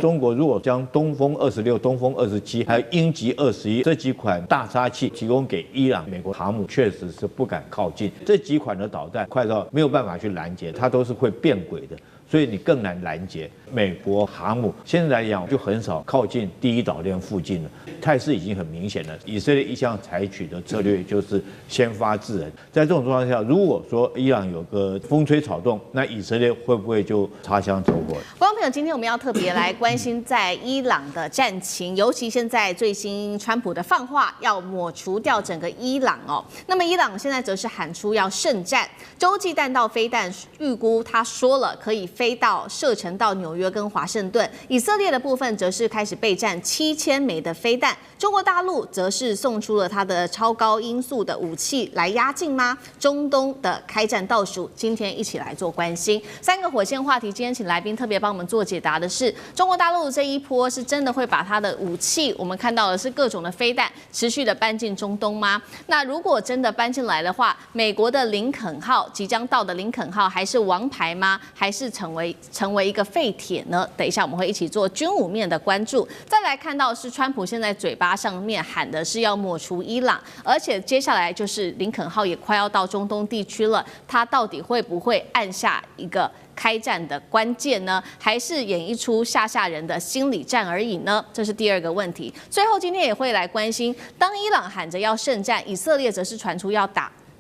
中國如果將東風26、東風27還有鷹擊21這幾款大殺器提供給伊朗，美國航母確實是不敢靠近。這幾款的導彈快到沒有辦法去攔截，它都是會變軌的。所以你更難攔截美國航母。現在來講，就很少靠近第一島鏈附近了，態勢已經很明顯了。以色列一向採取的策略就是先發制人。在這種狀況下，如果說伊朗有個風吹草動，那以色列會不會就擦槍走火？觀眾朋友，今天我們要特別來關心在伊朗的戰情，尤其現在最新川普的放話要抹除掉整個伊朗哦。那麼伊朗現在則是喊出要聖戰，洲際彈道飛彈預估他說了可以飛到射程到紐約跟華盛頓，以色列的部分則是開始備戰7000枚的飛彈，中國大陸則是送出了它的超高音速的武器來壓境嗎？中東的開戰倒數，今天一起來做關心。3個火線話題，今天請來賓特別幫我們做解答的是，中國大陸這一波是真的會把它的武器，我們看到的是各種的飛彈持續的搬進中東嗎？那如果真的搬進來的話，美國的林肯號即將到的林肯號還是王牌嗎？還是成為一個廢鐵呢？等一下我們會一起做軍武面的關注。再來看到是川普現在嘴巴上面喊的是要抹除伊朗，而且接下來就是林肯號也快要到中東地區了，他到底會不會按下一個開戰的關鍵呢？還是演一出嚇人的心理戰而已呢？這是第二個問題。最後今天也會來關心，當伊朗喊着要聖戰，以色列則是傳出要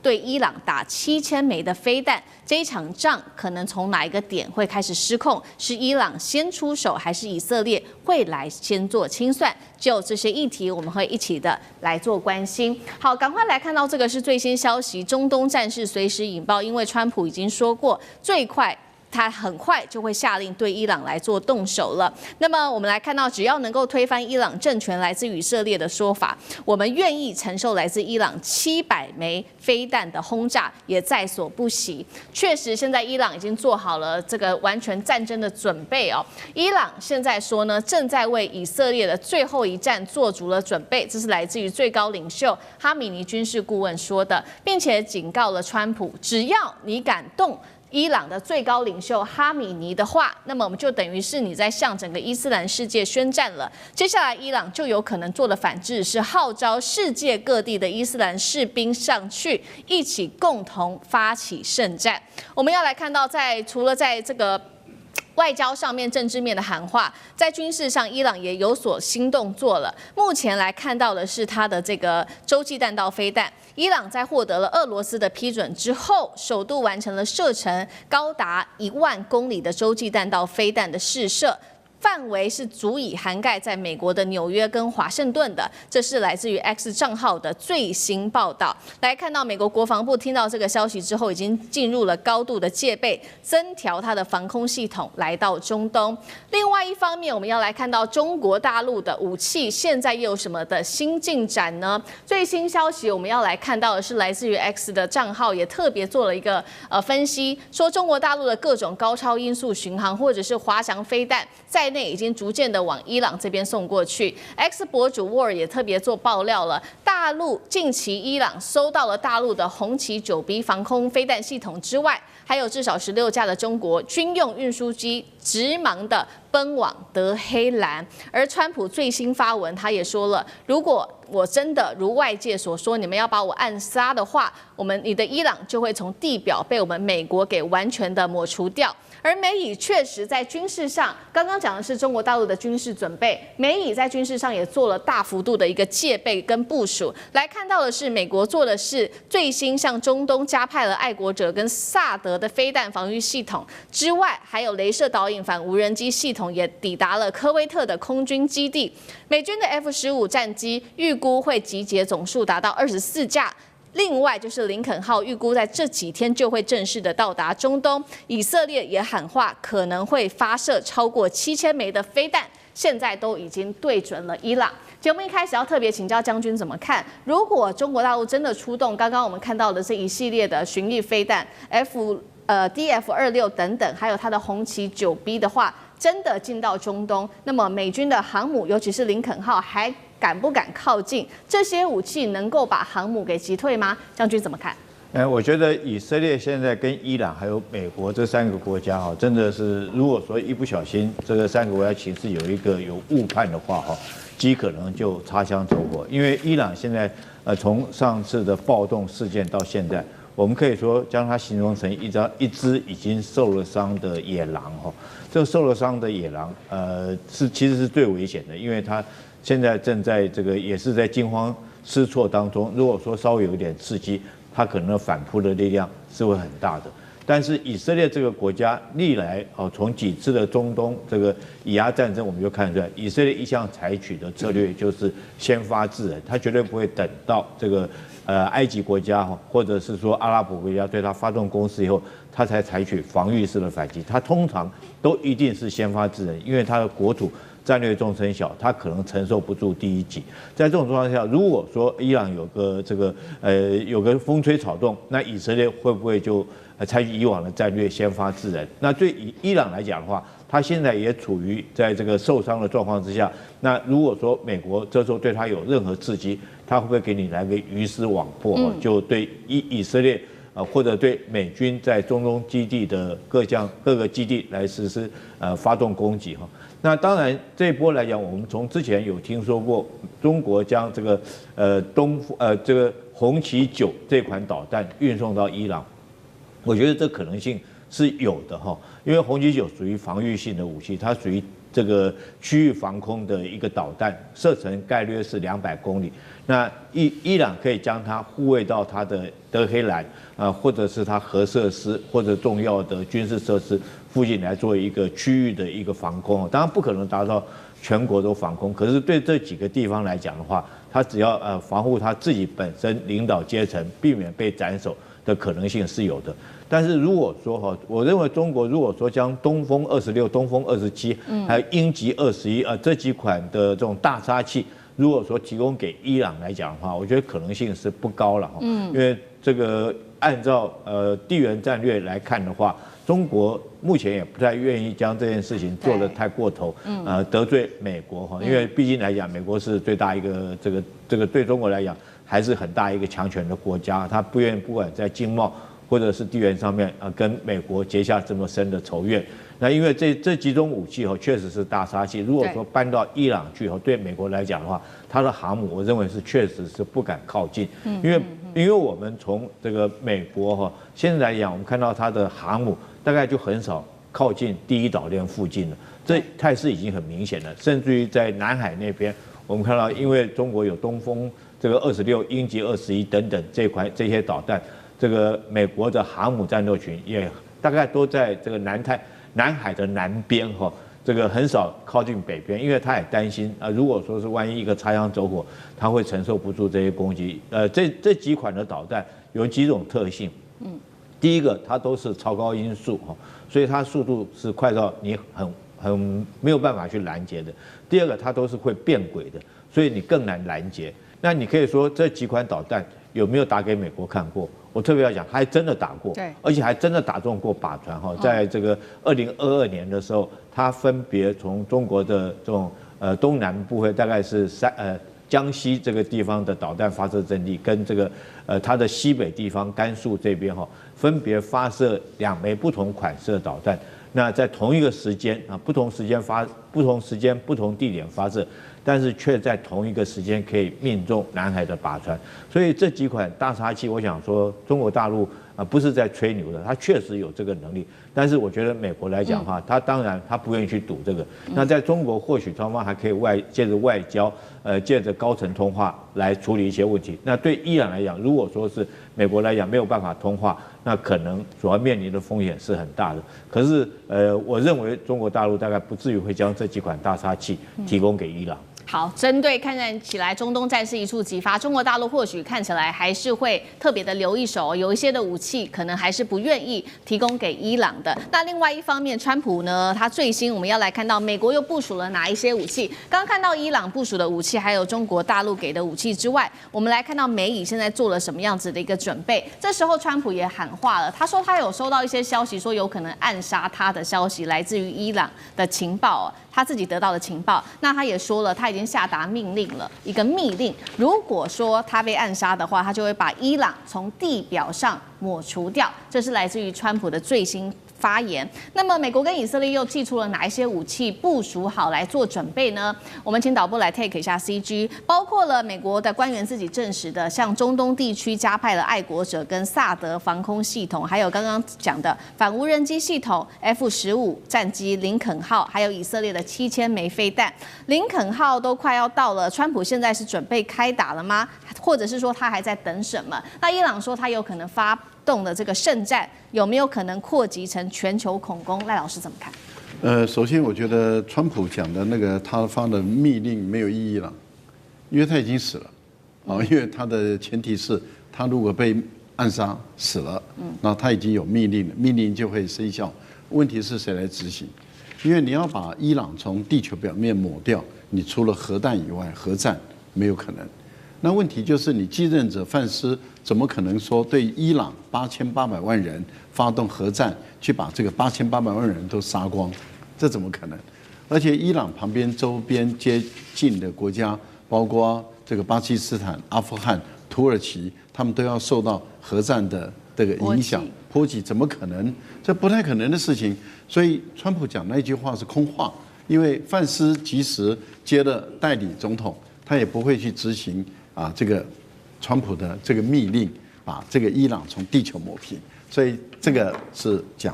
對伊朗打7000枚的飛彈，這一場仗可能從哪一個點會開始失控？是伊朗先出手，還是以色列會來先做清算？就這些議題，我們會一起的來做關心。好，趕快來看到這個是最新消息，中東戰事隨時引爆，因為川普已經說過，最快他很快就會下令對伊朗來做動手了。那麼我們來看到，只要能夠推翻伊朗政權，來自以色列的說法，我們願意承受來自伊朗700枚飛彈的轟炸，也在所不惜。確實，現在伊朗已經做好了這個完全戰爭的準備哦。伊朗現在說呢，正在為以色列的最後一戰做足了準備，這是來自於最高領袖哈米尼軍事顧問說的，並且警告了川普，只要你敢動伊朗的最高領袖哈米尼的話，那麼我們就等於是你在向整個伊斯蘭世界宣戰了。接下來伊朗就有可能做的反制是號召世界各地的伊斯蘭士兵上去，一起共同發起聖戰。我們要來看到除了在这個外交上面、政治面的喊話，在軍事上，伊朗也有所新動作了。目前來看到的是它的這個洲際彈道飛彈。伊朗在獲得了俄羅斯的批准之後，首度完成了射程高達10000公里的洲際彈道飛彈的試射。範圍是足以涵蓋在美國的紐約跟華盛頓的，這是來自於 X 賬號的最新報道。來看到美國國防部聽到這個消息之後，已經進入了高度的戒備，增調它的防空系統來到中東。另外一方面，我們要來看到中國大陸的武器現在又有什麼的新進展呢？最新消息我們要來看到的是来自於 X 的賬號，也特別做了一個分析，說中國大陸的各種高超音速巡航或者是滑翔飛彈在內已經逐漸的往伊朗這邊送過去。X 博主 War 也特別做爆料了，大陸近期伊朗收到了大陸的紅旗 9B 防空飛彈系統之外，還有至少16架的中國軍用運輸機直忙的奔往德黑蘭。而川普最新發文，他也說了，如果我真的如外界所說，你們要把我暗殺的話，你的伊朗就会從地表被我們美國給完全的抹除掉。而美以確實在軍事上，剛剛講的是中國大陸的軍事準備，美以在軍事上也做了大幅度的一個戒備跟部署。來看到的是，美國做的是最新向中東加派了愛國者跟薩德的飛彈防禦系統之外，還有雷射導引反無人機系統也抵達了科威特的空軍基地。美軍的 F-15戰機預估會集結總數達到24架。另外就是林肯號，預估在這幾天就會正式的到達中東。以色列也喊話，可能會發射超過7000枚的飛彈，現在都已經對準了伊朗。節目一開始要特別請教將軍怎麼看？如果中國大陸真的出動，剛剛我們看到的這一系列的巡弋飛彈DF-26等等，還有它的紅旗 9B 的話，真的進到中東，那麼美軍的航母，尤其是林肯號，還敢不敢靠近？這些武器能夠把航母給擊退嗎？將軍怎麼看？我覺得以色列現在跟伊朗還有美國這3個國家哈，真的是如果說一不小心這個3個國家情勢有一個有誤判的話哈，極可能就擦槍走火。因為伊朗現在從上次的暴動事件到現在，我們可以說將它形容成一隻已經受了傷的野狼哈。這個受了傷的野狼其實是最危險的，因為它現在正在這個也是在驚慌失措當中。如果說稍微有一點刺激，它可能反撲的力量是會很大的，但是以色列這個國家歷來從幾次的中東這個以牙戰爭，我們就看出來，以色列一向採取的策略就是先發制人，他絕對不會等到這個埃及國家或者是說阿拉伯國家對他發動攻勢以後，他才採取防禦式的反擊，他通常都一定是先發制人，因为他的國土戰略縱深小，他可能承受不住第一擊。在這種狀況下，如果說伊朗有個有個風吹草動，那以色列會不會就採取以往的戰略先發制人？那對以伊朗來講的話，他現在也處於在這個受傷的狀況之下。那如果說美國這時候對他有任何刺激，他會不會給你來個魚死網破？就對以色列或者對美軍在中東基地的各個基地來實施發動攻擊哈。那當然這一波來講，我們從之前有聽說過中國將這個這個紅旗9這款導彈運送到伊朗，我覺得這可能性是有的哈，因為紅旗9屬於防禦性的武器，它屬於這個區域防空的一個導彈，射程概略是200公里。那伊朗可以將它護衛到它的德黑蘭或者是它核設施或者重要的軍事設施附近來做一個區域的一個防空。當然不可能達到全國都防空，可是對這幾個地方來講的話，它只要防護它自己本身領導階層，避免被斬首的可能性是有的。但是如果說哈，我認為中國如果說將東風26、東風27，還有鷹擊21這幾款的這種大殺器，如果說提供給伊朗來講的話，我覺得可能性是不高了哈。因為這個按照地緣戰略來看的話，中國目前也不太願意將這件事情做得太過頭，得罪美國哈。因為畢竟來講，美國是最大一個這個對中國來講還是很大一個強權的國家，他不願意不管在經貿或者是地緣上面跟美國結下這麼深的仇怨。那因為這幾種武器確實是大殺器，如果說搬到伊朗去對美國來講的話，它的航母我認為是確實是不敢靠近，因為我們從這個美國現在來講，我們看到它的航母大概就很少靠近第一島鏈附近了，這態勢已經很明顯了。甚至於在南海那邊，我們看到因為中國有東風這個26、鷹擊21等等這些導彈，這個美國的航母戰鬥群也大概都在這個南海的南邊哈，這個很少靠近北邊，因為他也擔心如果說是萬一一個擦槍走火，他會承受不住這些攻擊。這幾款的導彈有幾種特性，第一個它都是超高音速哈，所以它速度是快到你很沒有辦法去攔截的。第二個它都是會變軌的，所以你更難攔截。那你可以說這幾款導彈有沒有打給美國看過？我特別要講，還真的打過，而且還真的打中過靶船哈。在這個2022年的時候，它分別從中國的這種東南部會，大概是江西這個地方的導彈發射陣地，跟這個它的西北地方甘肅這邊哈，分別發射2枚不同款式的導彈。那在同一個時間不同時間不同地點發射，但是卻在同一個時間可以命中南海的靶船。所以這幾款大殺器，我想說中國大陸不是在吹牛的，它確實有這個能力。但是我覺得美國來講的話，它當然它不願意去賭這個。那在中國或許雙方還可以借着外交，借着高層通話來處理一些問題。那對伊朗來講，如果說是美國來講沒有辦法通話，那可能所要面臨的風險是很大的。可是我認為中國大陸大概不至於會將這幾款大殺器提供給伊朗。好，針對看起來中東戰事一觸即發，中國大陸或許看起來還是會特別的留一手，有一些的武器可能還是不願意提供給伊朗的。那另外一方面，川普呢，他最新我們要來看到美國又部署了哪一些武器？剛剛看到伊朗部署的武器，還有中國大陸給的武器之外，我們來看到美以現在做了什麼樣子的一個準備。這時候川普也喊話了，他說他有收到一些消息，說有可能暗殺他的消息，來自於伊朗的情報。他自己得到的情報。那他也說了，他已經下達命令了，一個密令，如果說他被暗殺的話，他就会把伊朗從地表上抹除掉。這是來自於川普的最新發言。那麼，美國跟以色列又祭出了哪一些武器部署好來做準備呢？我們請導播來 take 一下 CG， 包括了美國的官員自己證實的，像中東地區加派了愛國者跟薩德防空系統，還有剛剛講的反無人機系統 F-15戰機林肯號，還有以色列的7000枚飛彈。林肯號都快要到了，川普現在是準備開打了嗎？或者是說他還在等什麼？那伊朗說他有可能发动的這個聖戰，有沒有可能擴及成全球恐攻？賴老師怎麼看？首先我覺得川普講的那個他發的密令沒有意義了，因為他已經死了，因為他的前提是他如果被暗殺死了，那他已經有密令了，命令就會生效。問題是誰來執行？因為你要把伊朗從地球表面抹掉，你除了核彈以外，核戰沒有可能。那問題就是你繼任者范斯怎麼可能說對伊朗8800萬人發動核戰，去把這個8800萬人都殺光？這怎麼可能？而且伊朗旁邊周邊接近的國家，包括這個巴基斯坦、阿富汗、土耳其，他們都要受到核戰的這個影響波及，怎麼可能？這不太可能的事情。所以川普講那句話是空話，因為范斯即使接了代理總統，他也不會去執行這個川普的這個密令，把這個伊朗從地球抹平。所以這個是講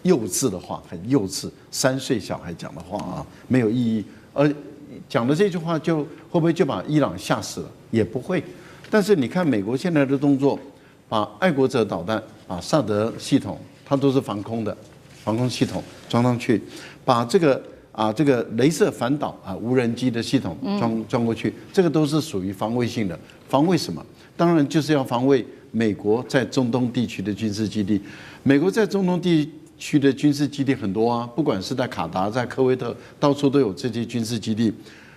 幼稚的話，很幼稚，3歲小孩講的話啊，沒有意義。而講的這句話就會不會就把伊朗嚇死了？也不會。但是你看美國現在的動作，把愛國者導彈、把薩德系統，它都是防空的防空系統裝上去，把這個雷射反導無人機的系統裝過去，這個都是屬於防衛性的。防衛什麼？當然就是要防衛美國在中東地區的軍事基地。美國在中東地區的軍事基地很多啊，不管是在卡達、在科威特，到處都有這些軍事基地。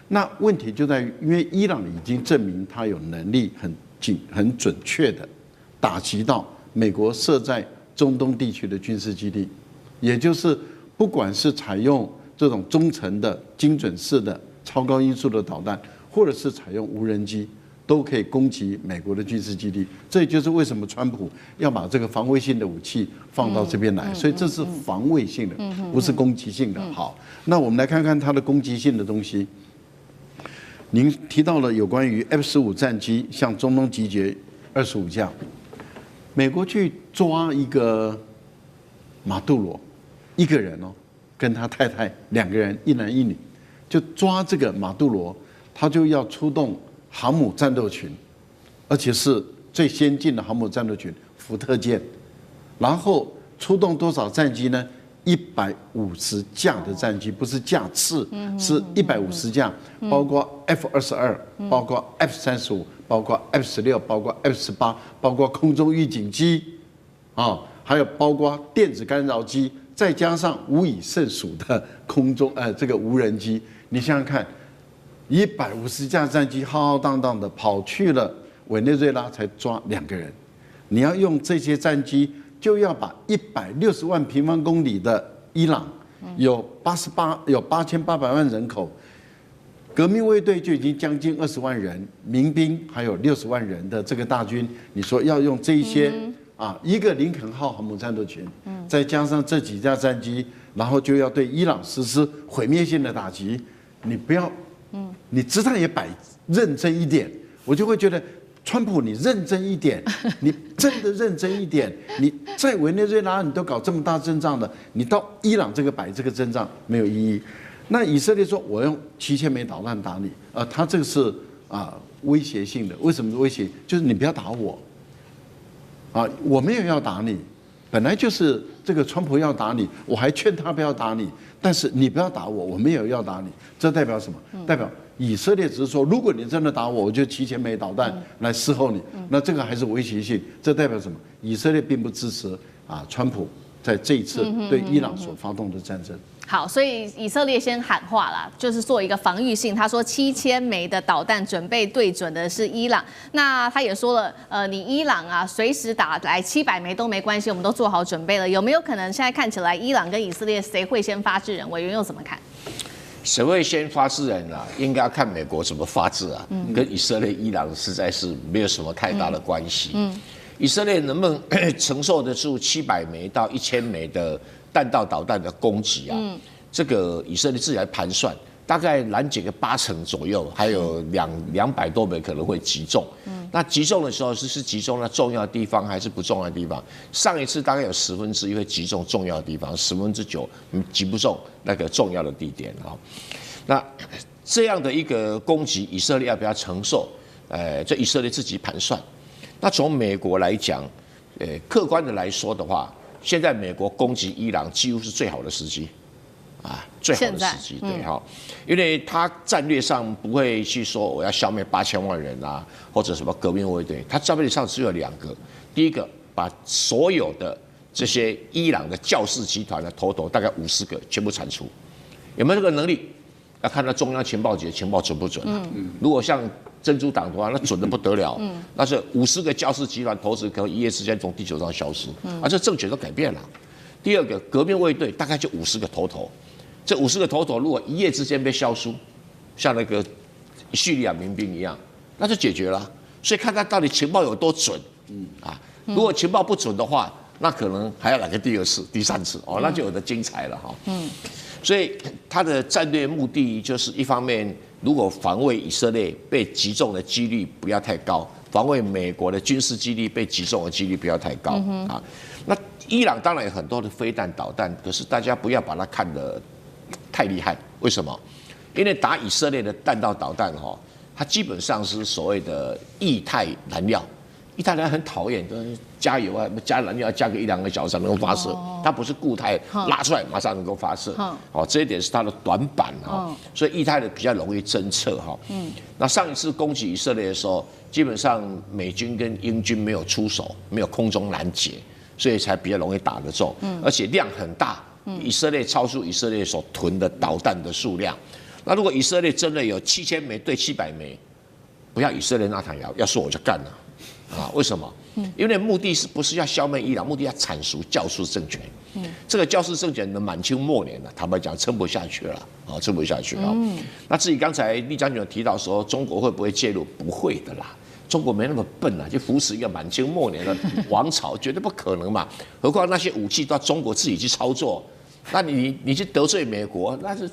那問題就在於，因為伊朗已經證明他有能力很準確的打擊到美國設在中東地區的軍事基地，也就是不管是採用這種中程的精準式的超高音速的導彈，或者是採用無人機，都可以攻擊美國的軍事基地。這也就是為什麼川普要把這個防衛性的武器放到這邊來，所以這是防衛性的，不是攻擊性的。好，那我們來看看它的攻擊性的東西。您提到了有關於 F-15戰機向中東集結25架，美國去抓一個馬杜羅，一個人哦，跟他太太2個人，一男一女，就抓這個馬杜羅，他就要出動航母戰鬥群，而且是最先進的航母戰鬥群福特艦，然後出動多少戰機呢？150架的戰機，不是架次，是150架，包括 F-22，包括 F-35，包括 F-16，包括 F-18，包括空中預警機，還有包括電子干擾機，再加上無以勝數的空中這個無人機。你想想看，150架戰機浩浩蕩蕩的跑去了委內瑞拉，才抓2個人。你要用這些戰機，就要把160萬平方公里的伊朗，有8800萬人口，革命衛隊就已經將近20萬人，民兵還有60萬人的這個大軍，你說要用這一些一個林肯號航母戰鬥群，再加上這幾架戰機，然後就要對伊朗實施毀滅性的打擊，你不要，你姿態也擺認真一點，我就會覺得。川普，你認真一點，你真的認真一點。你在委內瑞拉你都搞這麼大陣仗的，你到伊朗這個擺這個陣仗沒有意義。那以色列說我用7000枚導彈打你，他這個是威脅性的。為什麼威脅？就是你不要打我，我沒有要打你，本來就是這個川普要打你，我還勸他不要打你，但是你不要打我，我沒有要打你，這代表什麼？代表。以色列只是說，如果你真的打我，我就7000枚導彈來伺候你。那這個還是威脅性，這代表什麼？以色列並不支持川普在這一次對伊朗所發動的戰爭。好，所以以色列先喊話啦，就是做一個防禦性。他說7000枚的導彈準備對準的是伊朗。那他也說了，你伊朗隨時打來700枚都沒關係，我們都做好準備了。有沒有可能現在看起來伊朗跟以色列誰會先發制人？委員又怎麼看？誰會先發制人啊？應該要看美國怎麼發制啊，跟以色列、伊朗實在是沒有什麼太大的關係。以色列能不能承受得住700枚到1000枚的彈道導彈的攻擊啊？這個以色列自己來盤算，大概攔截個80%左右，還有200多枚可能會擊中。那擊中的時候是擊中了重要的地方還是不重要的地方？上一次大概有1/10會擊中重要的地方，9%擊不中那個重要的地點啊。那這樣的一個攻擊，以色列要不要承受？這以色列自己盤算。那從美國來講，客觀的來說的話，現在美國攻擊伊朗幾乎是最好的時機。最好的時機，對哈，因為他戰略上不會去說我要消滅8000萬人啊，或者什麼革命衛隊，他戰略上只有2個，第一個把所有的這些伊朗的教士集團的頭大概50個全部鏟除，有沒有這個能力？要看到中央情報局的情報準不準啊？如果像珍珠黨的話，那準得不得了，那是50個教士集團頭子可能一夜之間從地球上消失，這政權都改變了。第二個革命衛隊大概就50個頭。這50個頭如果一夜之間被消失，像那個敘利亞民兵一樣，那就解決了。所以看他到底情報有多準，如果情報不準的話，那可能還要來個第2次、第3次哦，那就有的精彩了哈。所以他的戰略目的就是一方面，如果防衛以色列被擊中的幾率不要太高，防衛美國的軍事基地被擊中的幾率不要太高啊。那伊朗當然有很多的飛彈導彈，可是大家不要把它看得太厲害，為什麼？因為打以色列的彈道導彈哈，它基本上是所謂的液態燃料，液態燃料很討厭，加油啊，加燃料要加個1-2個小時才能夠發射，它不是固態拉出來馬上能夠發射，這一點是它的短板哈，所以液態的比較容易偵測哈。那上一次攻擊以色列的時候，基本上美軍跟英軍沒有出手，沒有空中攔截，所以才比較容易打得中，而且量很大。以色列超出以色列所囤的導彈的數量，那如果以色列真的有7000枚對700枚，不要以色列那場謠，要說我就幹了，為什麼？因為目的是不是要消滅伊朗，目的要鏟除教士政權。這個教士政權的滿清末年了，坦白講撐不下去了，撐不下去了。那至於剛才栗將軍有提到說中國會不會介入，不會的啦。中國沒那麼笨啊，就扶持一個滿清末年的王朝，絕對不可能嘛。何況那些武器都要中國自己去操作。那你去得罪美國，那是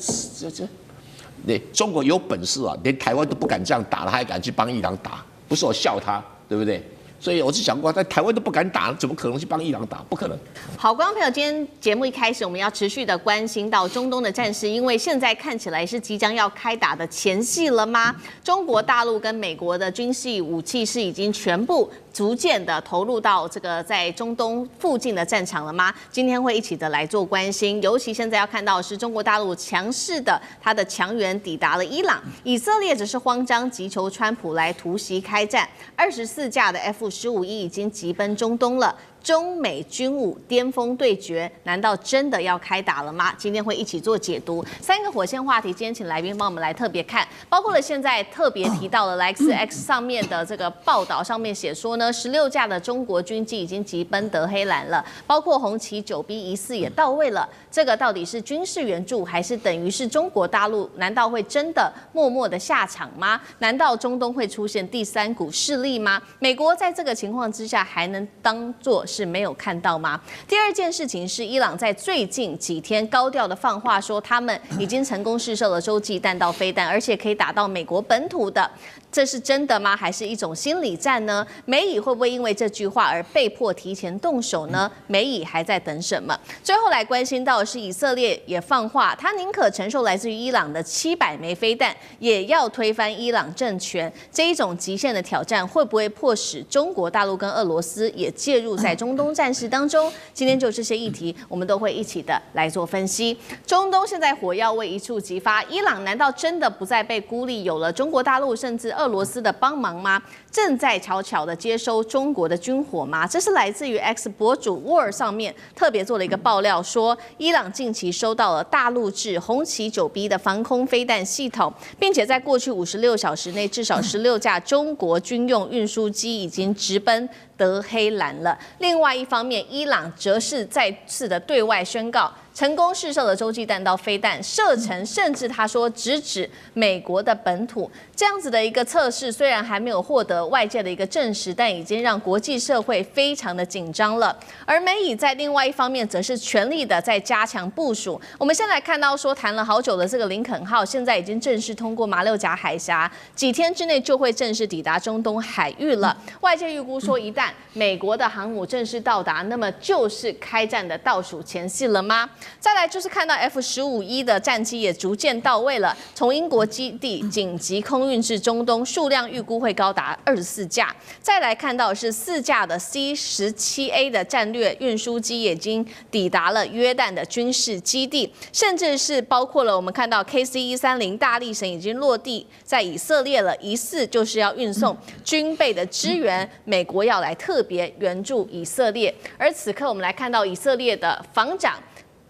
中國有本事啊，連台灣都不敢這樣打了，還敢去幫伊朗打？不是我笑他，對不对？所以我就講過，在台灣都不敢打，怎麼可能去幫伊朗打？不可能。好，觀眾朋友，今天節目一開始，我們要持續的關心到中東的戰事，因為現在看起來是即將要開打的前夕了嗎？中國大陸跟美國的軍事武器是已經全部逐漸的投入到這個在中東附近的戰場了嗎？今天會一起的來做關心，尤其現在要看到的是中國大陸強勢的他的強援抵達了伊朗，以色列只是慌張急求川普來突襲開戰，24架的 F-15E 已經急奔中東了。中美軍武巔峰對決，難道真的要開打了嗎？今天會一起做解讀3個火線話題。今天請來賓幫我們來特別看，包括了現在特別提到的 LexX 上面的這個報道，上面寫說呢，16架的中國軍機已經急奔德黑蘭了，包括紅旗9B疑似也到位了。這個到底是軍事援助，還是等於是中國大陸？難道會真的默默的下場嗎？難道中東會出現第3股勢力嗎？美國在這個情況之下，還能當作是沒有看到嗎？第二件事情是，伊朗在最近幾天高調的放話說，他們已經成功試射了洲際彈道飛彈，而且可以打到美國本土的。這是真的嗎？還是一種心理戰呢？美以會不會因為這句話而被迫提前動手呢？美以還在等什麼？最後來關心到的是，以色列也放話，他寧可承受來自於伊朗的700枚飛彈，也要推翻伊朗政權。這一種極限的挑戰，會不會迫使中國大陸跟俄羅斯也介入在中東戰事當中？今天就這些議題，我們都會一起的來做分析。中東現在火藥味一觸即發，伊朗難道真的不再被孤立，有了中國大陸甚至俄羅斯的幫忙嗎？正在悄悄的接收中國的軍火嗎？這是來自於 X 博主 War 上面特別做了一個爆料，說伊朗近期收到了大陸制紅旗9B的防空飛彈系統，並且在過去56小時內，至少16架中國軍用運輸機已經直奔德黑蘭了。另外一方面，伊朗則是再次的對外宣告，成功試射了洲際彈道飛彈，射程甚至他說直指美國的本土。這樣子的一個測試，雖然還沒有獲得外界的一個證實，但已經讓國際社會非常的緊張了。而美以在另外一方面，則是全力的在加強部署。我們現在看到說，談了好久的這個林肯號，現在已經正式通過馬六甲海峽，幾天之內就會正式抵達中東海域了。外界預估說，一旦美國的航母正式到達，那麼就是開戰的倒數前夕了嗎？再來就是看到 F-15E 的戰機也逐漸到位了，從英國基地緊急空運至中東，數量預估會高達24架。再來看到的是4架的 C-17A 的戰略運輸機已經抵達了約旦的軍事基地，甚至是包括了我們看到 KC-130大力神已經落地在以色列了，疑似就是要運送軍備的支援，美國要來特別援助以色列。而此刻我們來看到以色列的防長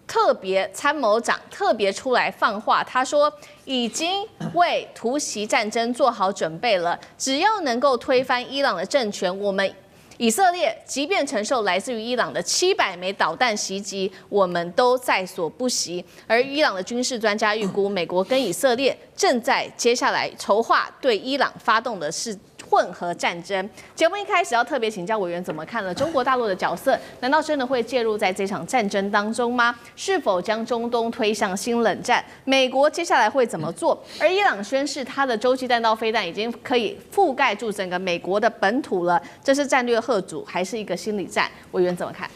特別參謀長特別出來放話，他說已經為突襲戰爭做好準備了，只要能夠推翻伊朗的政權，我們以色列即便承受來自於伊朗的700枚導彈襲擊，我們都在所不惜。而伊朗的軍事專家預估，美國跟以色列正在接下來籌劃對伊朗發動的是混合戰爭。節目一開始要特別請教委員怎麼看了中國大陸的角色？難道真的會介入在這場戰爭當中嗎？是否將中東推向新冷戰？美國接下來會怎麼做？而伊朗宣示它的洲際彈道飛彈已經可以覆蓋住整個美國的本土了，這是戰略嚇阻還是一個心理戰？委員怎麼看？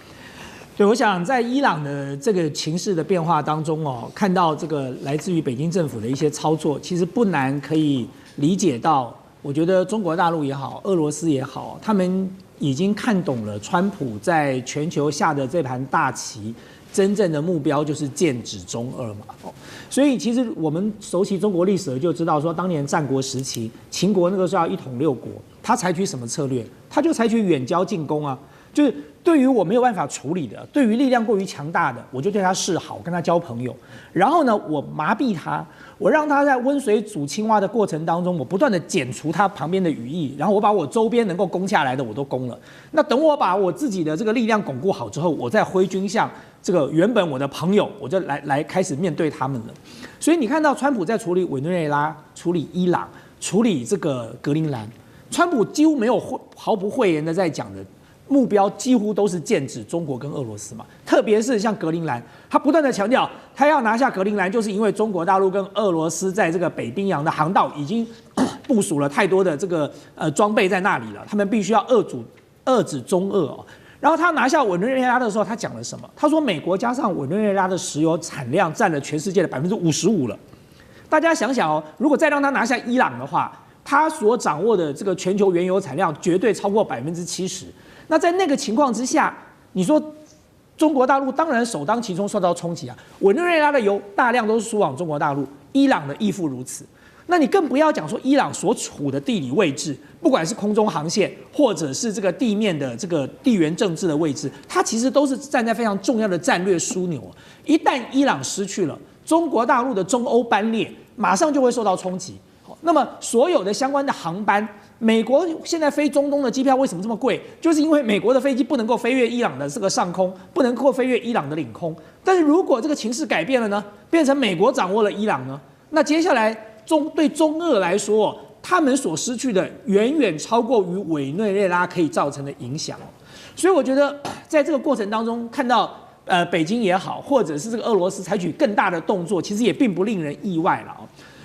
對，我想在伊朗的這個情勢的變化當中哦，看到這個來自於北京政府的一些操作，其實不難可以理解到。我覺得中國大陸也好，俄羅斯也好，他們已經看懂了川普在全球下的這盤大棋，真正的目標就是劍指中俄嘛。所以其實我們熟悉中國歷史就知道，說當年戰國時期，秦國那個時候要一統六國，他採取什麼策略？他就採取遠交近攻啊，就是對於我沒有辦法處理的，對於力量過於強大的，我就對他示好，跟他交朋友。然後呢，我麻痹他。我讓他在溫水煮青蛙的過程當中，我不斷的剪除他旁邊的羽翼，然後我把我周邊能夠攻下來的我都攻了。那等我把我自己的這個力量鞏固好之後，我再揮軍向這個原本我的朋友，我就來開始面對他們了。所以你看到川普在處理委內瑞拉、處理伊朗、處理這個格陵蘭，川普幾乎沒有毫不諱言的在講的。目標幾乎都是劍指中國跟俄羅斯嘛，特別是像格陵蘭，他不斷的強調，他要拿下格陵蘭，就是因為中國大陸跟俄羅斯在這個北冰洋的航道已經部署了太多的這個裝備在那裡了，他們必須要遏制中俄哦。然後他拿下委內瑞拉的時候，他講了什麼？他說美國加上委內瑞拉的石油產量佔了全世界的55%了。大家想想哦，如果再讓他拿下伊朗的話，他所掌握的這個全球原油產量絕對超過70%。那在那個情況之下，你說中國大陸當然首當其衝受到衝擊啊。委內瑞拉的油大量都是輸往中國大陸，伊朗的亦復如此。那你更不要講說伊朗所處的地理位置，不管是空中航線或者是這個地面的這個地緣政治的位置，它其實都是站在非常重要的戰略樞紐。一旦伊朗失去了，中國大陸的中歐班列馬上就會受到衝擊。那麼所有的相關的航班，美國現在飛中東的機票為什麼這麼貴？就是因為美國的飛機不能夠飛越伊朗的這個上空，不能夠飛越伊朗的領空。但是如果這個情勢改變了呢，變成美國掌握了伊朗呢，那接下來對中俄來說，他們所失去的遠遠超過於委內瑞拉可以造成的影響。所以我覺得在這個過程當中，看到北京也好，或者是這個俄羅斯採取更大的動作，其實也並不令人意外了。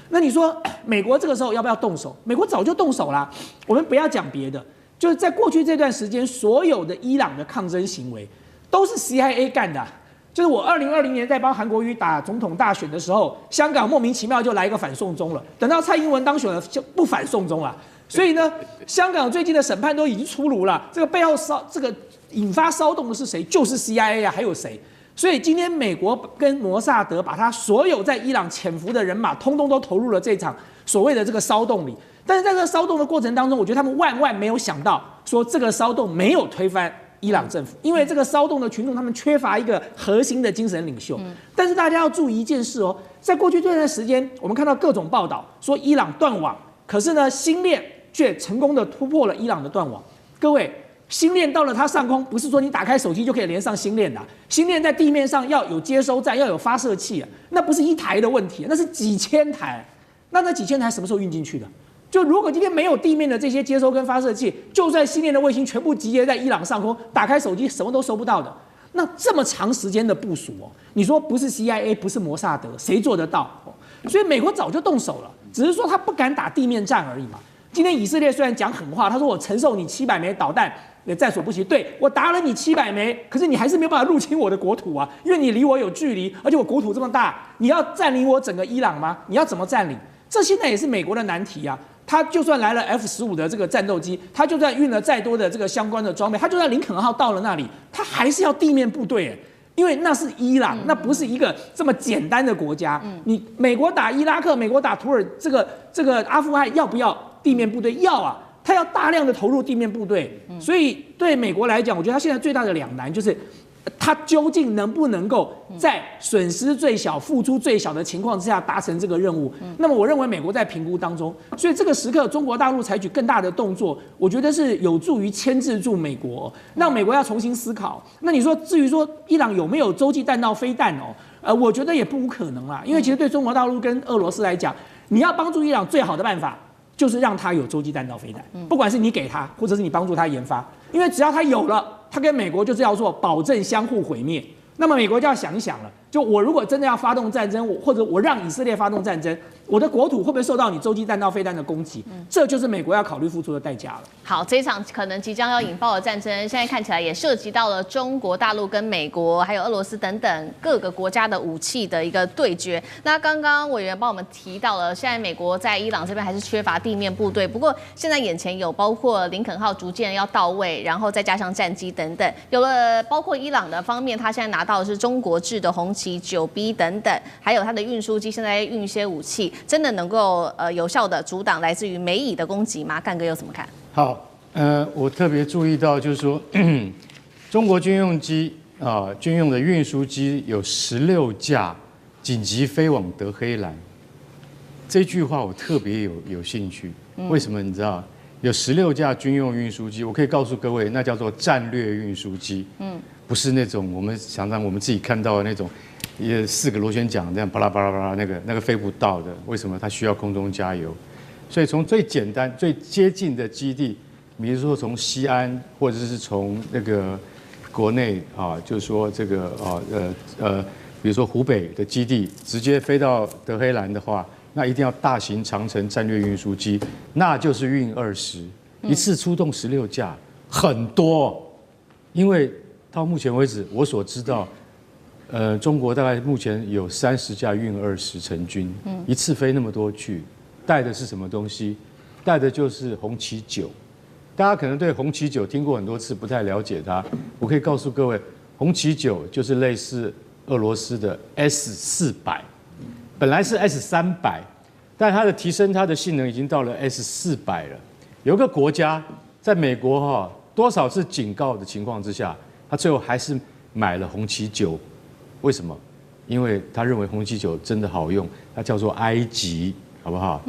那你說美國這個時候要不要動手？美國早就動手啦。我們不要講別的，就是在過去這段時間，所有的伊朗的抗爭行為都是 CIA 幹的。就是我2020年在幫韓國瑜打總統大選的時候，香港莫名其妙就來一個反送中了。等到蔡英文當選了，就不反送中了。所以呢，香港最近的審判都已經出爐了。這個背後引發騷動的是誰？就是 CIA 啊，還有誰？所以今天美國跟摩薩德把他所有在伊朗潛伏的人馬，通通都投入了這場所謂的這個騷動裡。但是在這個騷動的過程當中，我覺得他們萬萬沒有想到，說這個騷動沒有推翻伊朗政府，因為這個騷動的群眾他們缺乏一個核心的精神領袖。但是大家要注意一件事哦，在過去這段時間，我們看到各種報道說伊朗斷網，可是呢，星鏈卻成功的突破了伊朗的斷網。各位。星鏈到了它上空，不是說你打開手機就可以連上星鏈的，星鏈在地面上要有接收站，要有發射器啊，那不是一台的問題，那是幾千台。那幾千台什麼時候運進去的？就如果今天沒有地面的這些接收跟發射器，就算星鏈的衛星全部集結在伊朗上空，打開手機什麼都收不到的。那這麼長時間的部署哦，你說不是 CIA 不是摩薩德，誰做得到？所以美國早就動手了，只是說他不敢打地面戰而已嘛。今天以色列雖然講狠話，他說我承受你700枚導彈也在所不惜，對，我打了你700枚，可是你還是沒有辦法入侵我的國土啊，因為你離我有距離，而且我國土這麼大，你要佔領我整個伊朗嗎？你要怎麼佔領？這現在也是美國的難題啊。他就算來了 F-15的這個戰鬥機，他就算運了再多的這個相關的裝備，他就算林肯號到了那裡，他還是要地面部隊，因為那是伊朗，那不是一個這麼簡單的國家。你美國打伊拉克，美國打土耳這個阿富汗，要不要地面部隊？要啊，他要大量的投入地面部队。所以對美國來講，我覺得他現在最大的两難就是，他究竟能不能夠在損失最小、付出最小的情況之下達成這個任務？那麼我認為美國在評估當中，所以這個時刻中國大陸採取更大的動作，我覺得是有助於牽制住美國，讓美國要重新思考。那你說至於說伊朗有沒有洲際彈道飛彈哦？我覺得也不無可能啦，因為其實對中國大陸跟俄羅斯來講，你要幫助伊朗最好的辦法就是讓他有洲際彈道飛彈，不管是你給他，或者是你幫助他研发，因為只要他有了。他跟美國就是要做保證相互毀滅，那麼美國就要想一想了，就我如果真的要發動戰爭，或者我讓以色列發動戰爭，我的國土会不會受到你洲際彈道飛彈的攻擊？這就是美國要考慮付出的代價了。好，這一場可能即將要引爆的戰爭，現在看起來也涉及到了中國大陸跟美國，還有俄羅斯等等各個國家的武器的一個對決。那剛剛委員幫我們提到了，現在美國在伊朗這邊還是缺乏地面部隊，不過現在眼前有包括林肯號逐漸要到位，然後再加上戰機等等，有了包括伊朗的方面，他現在拿到的是中國制的紅旗9B 等等，還有它的運輸機現在運一些武器，真的能夠有效的阻擋來自於美以的攻擊嗎？幹哥又怎麼看？好，我特別注意到，就是說，中國軍用機軍用的運輸機有16架緊急飛往德黑蘭。這句話我特別有興趣，為什麼？你知道，有16架軍用運輸機，我可以告訴各位，那叫做戰略運輸機，不是那種我們常常我們自己看到的那種，也4個螺旋桨這樣巴拉巴拉巴拉那個飛不到的。為什麼？它需要空中加油。所以從最簡单、最接近的基地，比如說從西安，或者是從那個國內就是說這個比如說湖北的基地，直接飛到德黑蘭的話，那一定要大型長程戰略運輸機，那就是運20，一次出動16架，很多。因為到目前為止，我所知道，中國大概目前有30架運20成軍，一次飛那麼多去。帶的是什麼東西？帶的就是紅旗9。大家可能對紅旗9聽過很多次，不太了解它。我可以告訴各位，紅旗9就是類似俄羅斯的 S400，本來是 S300，但它的提升，它的性能已經到了 S400了。有個國家在美國多少次警告的情況之下，他最後還是買了紅旗9。為什麼？因為他認為紅旗9真的好用，它叫做埃及。好不好？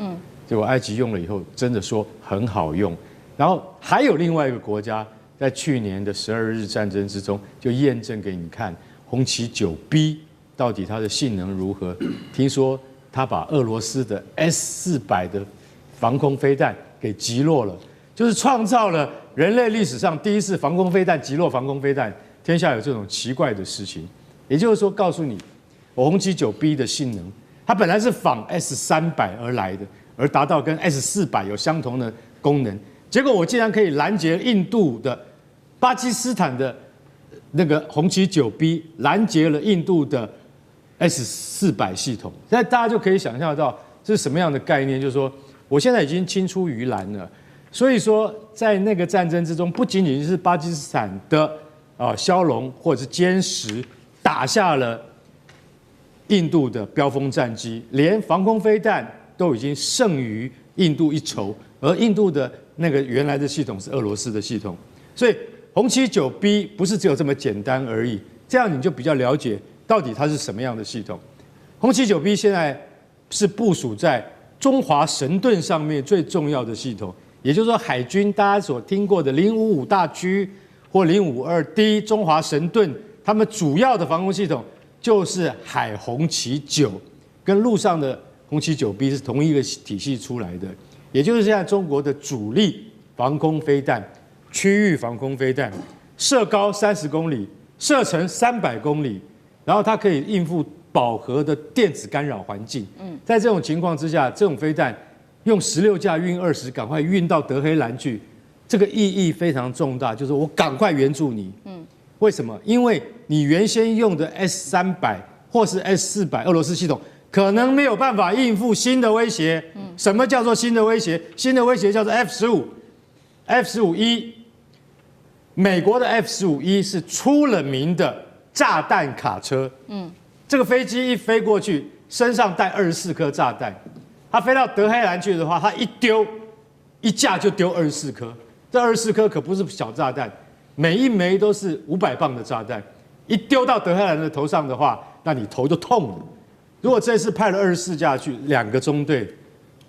結果埃及用了以後，真的說很好用。然後還有另外一個國家，在去年的12日戰爭之中，就驗證給你看紅旗9B 到底它的性能如何。聽說他把俄羅斯的 S400的防空飛彈給擊落了，就是創造了人類歷史上第一次防空飛彈擊落防空飛彈。天下有這種奇怪的事情。也就是說，告訴你，我紅旗9B 的性能。它本來是仿 S300而來的，而達到跟 S400有相同的功能。結果我竟然可以攔截印度的、巴基斯坦的那個紅旗9B，攔截了印度的 S400系統。現在大家就可以想象到這是什麼樣的概念，就是說我現在已經青出於藍了。所以說，在那個戰爭之中，不僅僅是巴基斯坦的梟龍或者是歼10打下了印度的飆風戰機，連防空飛彈都已經勝於印度一籌，而印度的那個原來的系統是俄羅斯的系統，所以紅旗9B 不是只有這麼簡單而已。這樣你就比較了解到底它是什麼樣的系統。紅旗9B 現在是部署在中華神盾上面最重要的系統，也就是說海軍大家所聽過的055大狙或052D 中華神盾，他們主要的防空系統就是海紅旗9，跟陸上的紅旗9B 是同一個體系出來的，也就是現在中國的主力防空飛彈、區域防空飛彈，射高30公里，射程300公里，然後它可以應付飽和的電子干擾環境。在這種情況之下，這種飛彈用16架運20，趕快運到德黑蘭去，這個意義非常重大，就是我趕快援助你。為什麼？因為你原先用的 S300或是 S400俄羅斯系統，可能沒有辦法應付新的威脅。什麼叫做新的威脅？新的威脅叫做 F-15E。美國的 F-15E 是出了名的炸彈卡車。這個飛機一飛過去，身上帶24顆炸彈。它飛到德黑蘭去的話，它一丟，一架就丟24顆。這24顆可不是小炸彈，每一枚都是500磅的炸彈。一丟到德黑蘭的頭上的話，那你頭就痛了。如果這次派了24架去，2個中隊，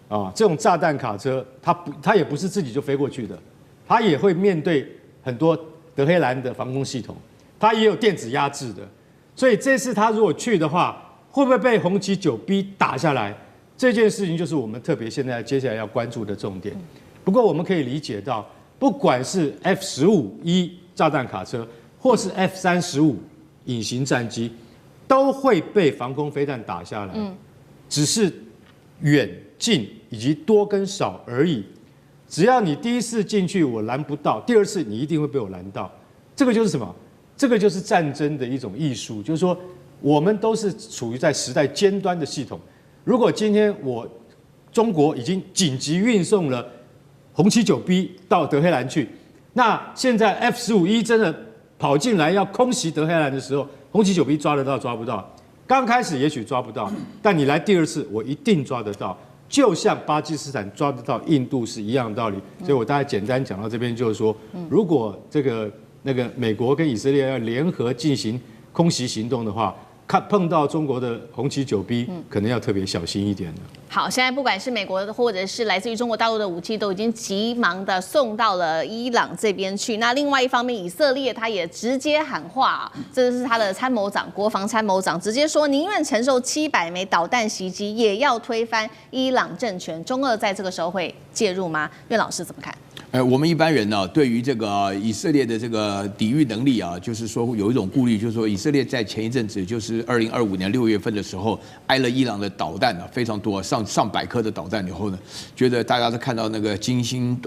這種炸彈卡車，它也不是自己就飛過去的，它也會面對很多德黑蘭的防空系統，它也有電子壓制的。所以這次他如果去的話，會不會被紅旗9B 打下來？這件事情就是我們特別現在接下來要關注的重點。不過我們可以理解到，不管是 F-15E 炸彈卡車，或是 F-35隱形戰機，都會被防空飛彈打下來。只是遠近以及多跟少而已。只要你第一次進去我攔不到，第二次你一定會被我攔到。這個就是什麼？這個就是戰爭的一種藝術，就是說我們都是處於在時代尖端的系統。如果今天中國已經緊急運送了紅旗9B 到德黑蘭去，那現在 F-15E 真的跑進來要空襲德黑蘭的時候，紅旗9B 抓得到抓不到？剛開始也許抓不到，但你來第二次，我一定抓得到。就像巴基斯坦抓得到印度是一樣的道理。所以我大概簡單講到這邊，就是說，如果美國跟以色列要聯合進行空襲行動的話，碰到中國的紅旗9B，可能要特別小心一點的。好，現在不管是美國的或者是來自於中國大陸的武器，都已經急忙的送到了伊朗這邊去。那另外一方面，以色列他也直接喊話，這是他的參謀長，國防參謀長直接說，寧願承受700枚導彈襲擊，也要推翻伊朗政權。中俄在這個時候會介入嗎？苑老師怎麼看？我們一般人呢，對於這個以色列的這個抵禦能力啊，就是說有一種顧慮，就是說以色列在前一陣子，就是2025年6月份的時候，挨了伊朗的導彈啊，非常多，上百顆的導彈以後呢，覺得大家都看到那個驚心，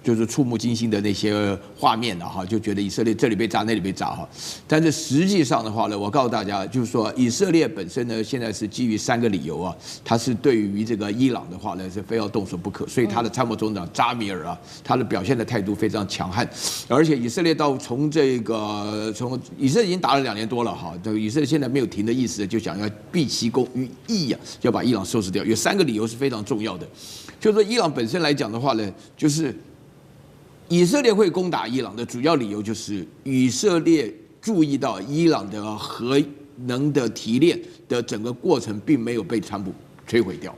就是觸目驚心的那些畫面了哈，就覺得以色列這裡被炸，那裡被炸哈。但是實際上的話呢，我告訴大家，就是說以色列本身呢，現在是基於3個理由啊，它是對於這個伊朗的話呢，是非要動手不可，所以他的參謀總長扎米爾啊，他的表現的態度非常強悍，而且以色列從以色列已經打了2年多了哈，這個以色列現在沒有停的意思，就想要畢其功於一役啊，要把伊朗收拾掉。有3個理由是非常重要的，就是說伊朗本身來講的話呢，就是以色列會攻打伊朗的主要理由就是以色列注意到伊朗的核能的提煉的整個過程並沒有被川普摧毀掉。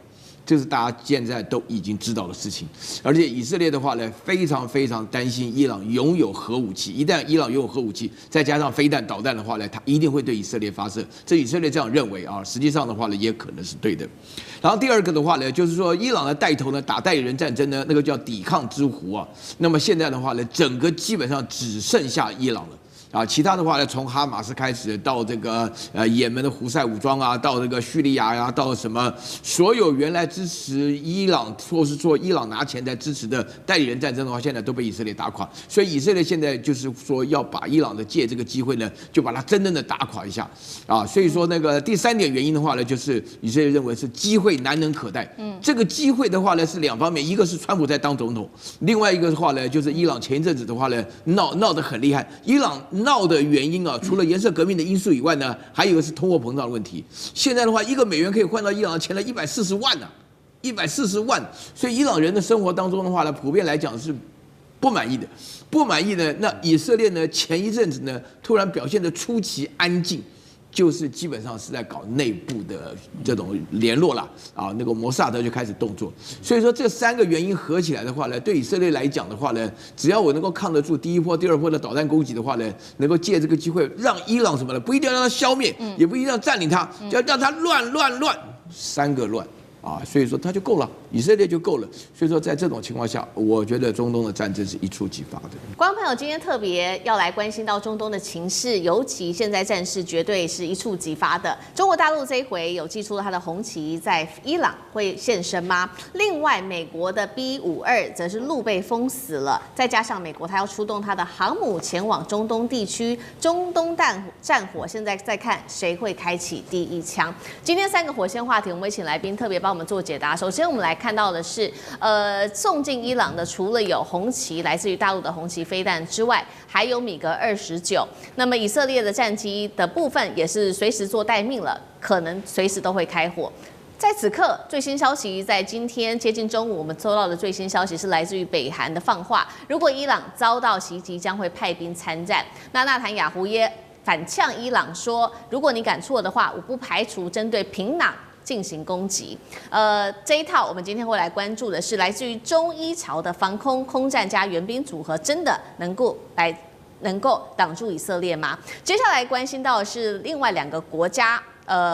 這是大家現在都已經知道的事情，而且以色列的話呢，非常非常擔心伊朗擁有核武器。一旦伊朗擁有核武器，再加上飛彈、導彈的話呢，它一定會對以色列發射。這以色列這樣認為啊，實際上的話呢，也可能是對的。然後第二個的話呢，就是說伊朗的帶頭呢打代理人戰爭呢，那個叫抵抗之狐啊。那麼現在的話呢，整個基本上只剩下伊朗了。其他的話呢，從哈馬斯開始到這個也門的胡塞武裝啊，到這個敘利亞呀，到什麼所有原來支持伊朗或是說伊朗拿錢在支持的代理人戰爭的話，現在都被以色列打垮。所以以色列現在就是說要把伊朗的借這個機會呢，就把它真正的打垮一下啊。所以說那個第3點原因的話呢，就是以色列認為是機會難能可待。這個機會的話呢是2方面，一個是川普在當總統，另外一個的話呢就是伊朗前一陣子的話呢鬧得很厲害，伊朗鬧的原因啊，除了顏色革命的因素以外呢，還有一個是通貨膨脹的問題。現在的話，1個美元可以換到伊朗的錢了140萬呢，140萬。所以伊朗人的生活當中的話呢，普遍來講是不滿意的。不滿意呢，那以色列呢，前一陣子呢，突然表現得出奇安靜。就是基本上是在搞內部的這種聯絡啦，啊，那個摩薩德就開始動作。所以說這3個原因合起來的話呢，對以色列來講的話呢，只要我能夠抗得住第一波、第二波的導彈攻擊的話呢，能夠借這個機會讓伊朗什麼呢？不一定要讓它消滅，也不一定要佔領它，就要讓它亂，3個亂。啊，所以說它就夠了，以色列就夠了。所以說在這種情況下，我覺得中東的戰爭是一觸即發的。觀眾朋友，今天特別要來關心到中東的情勢，尤其現在戰事絕對是一觸即發的。中國大陸這一回有祭出了它的紅旗，在伊朗會現身嗎？另外，美國的 B-52則是路被封死了，再加上美國它要出動它的航母前往中東地區，中東戰火現在在看誰會開啟第一槍。今天3個火線話題，我們會請來賓特別幫我們做解答。首先，我們來看到的是，送進伊朗的除了有紅旗，來自於大陸的紅旗飛彈之外，還有米格29。那麼以色列的戰機的部分也是隨時做待命了，可能隨時都會開火。在此刻，最新消息在今天接近中午，我們收到的最新消息是來自於北韓的放話，如果伊朗遭到襲擊，將會派兵參戰。那納坦雅胡也反嗆伊朗說，如果你敢錯的話，我不排除針對平壤進行攻擊。這一套我們今天會來關注的是來自於中伊朝的防空空戰加援兵組合，真的能夠擋住以色列嗎？接下來關心到的是另外2個國家。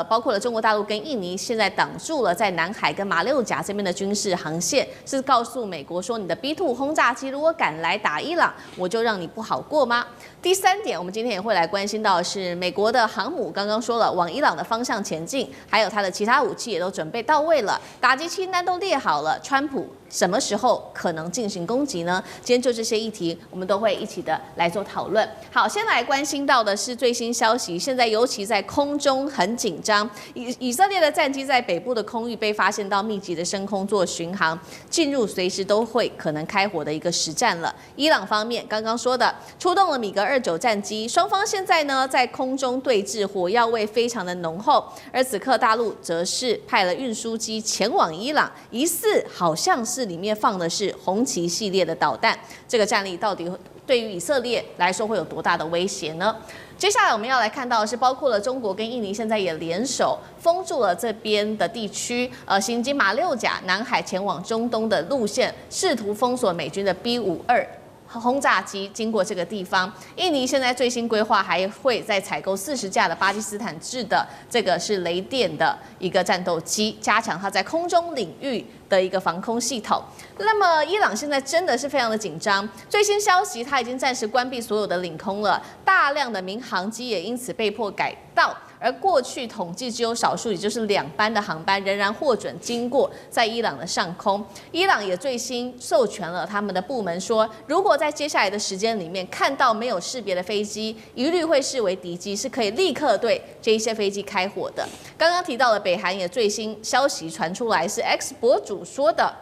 包括了中國大陸跟印尼，現在擋住了在南海跟馬六甲這邊的軍事航線，是告訴美國說，你的 B-2 轟炸機如果敢來打伊朗，我就讓你不好過嗎？第3點，我們今天也會來關心到的是美國的航母，剛剛說了往伊朗的方向前進，還有它的其他武器也都準備到位了，打擊清單都列好了，川普什麼時候可能進行攻擊呢？今天就這些議題，我們都會一起的來做討論。好，先來關心到的是最新消息，現在尤其在空中很緊張，以色列的戰機在北部的空域被發現到密集的升空做巡航，進入隨時都會可能開火的一個實戰了。伊朗方面剛剛說的，出動了米格29戰機，雙方現在呢在空中對峙，火藥味非常的濃厚。而此刻大陸則是派了運輸機前往伊朗，疑似好像是裡面放的是紅旗系列的導彈，這個戰力到底對於以色列來說會有多大的威脅呢？接下來我們要來看到的是，包括了中國跟印尼，現在也聯手封住了這邊的地區，行經馬六甲、南海前往中東的路線，試圖封鎖美軍的 B-52轟炸機經過這個地方。印尼現在最新規劃還會再採購40架的巴基斯坦制的這個是雷電的一個戰鬥機，加強它在空中領域的一個防空系統。那麼伊朗現在真的是非常的緊張，最新消息它已經暫時關閉所有的領空了，大量的民航機也因此被迫改道。而過去統計只有少數，也就是2班的航班仍然獲准經過在伊朗的上空。伊朗也最新授權了他們的部門說，如果在接下來的時間裡面看到沒有識別的飛機，一律會視為敵機，是可以立刻對這一些飛機開火的。剛剛提到的北韓也最新消息傳出來，是 X 博主說的。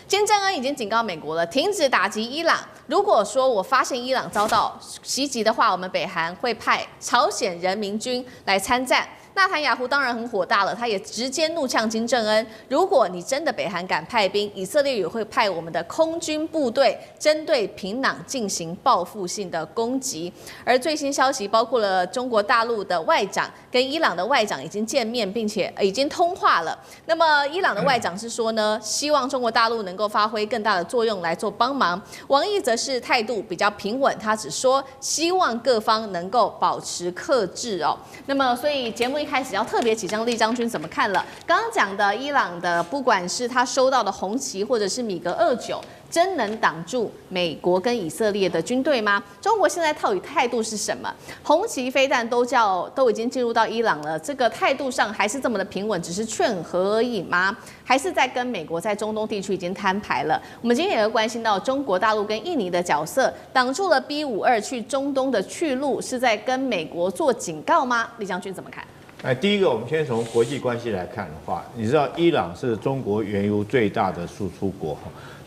金正恩已經警告美國了，停止打擊伊朗。如果說我發現伊朗遭到襲擊的話，我們北韓會派朝鮮人民軍來參戰。納坦雅胡當然很火大了，他也直接怒嗆金正恩：如果你真的北韓敢派兵，以色列也會派我們的空軍部隊針對平壤進行報復性的攻擊。而最新消息包括了中國大陸的外長跟伊朗的外長已經見面，並且已經通話了。那麼伊朗的外長是說呢，希望中國大陸能夠發揮更大的作用來做幫忙。王毅則是態度比較平穩，他只說希望各方能夠保持克制哦。那麼所以節目一開始要特別請教酈將軍怎麼看了剛剛講的伊朗的，不管是他收到的紅旗或者是米格29，真能擋住美國跟以色列的軍隊嗎？中國現在到底態度是什麼？紅旗飛彈都已經進入到伊朗了，這個態度上還是這麼的平穩，只是勸和而已嗎？還是在跟美國在中東地區已經攤牌了？我們今天也會關心到中國大陸跟印尼的角色，擋住了 B-52去中東的去路，是在跟美國做警告嗎？酈將軍怎麼看？第一個，我們先從國際關係來看的話，你知道伊朗是中國原油最大的輸出國，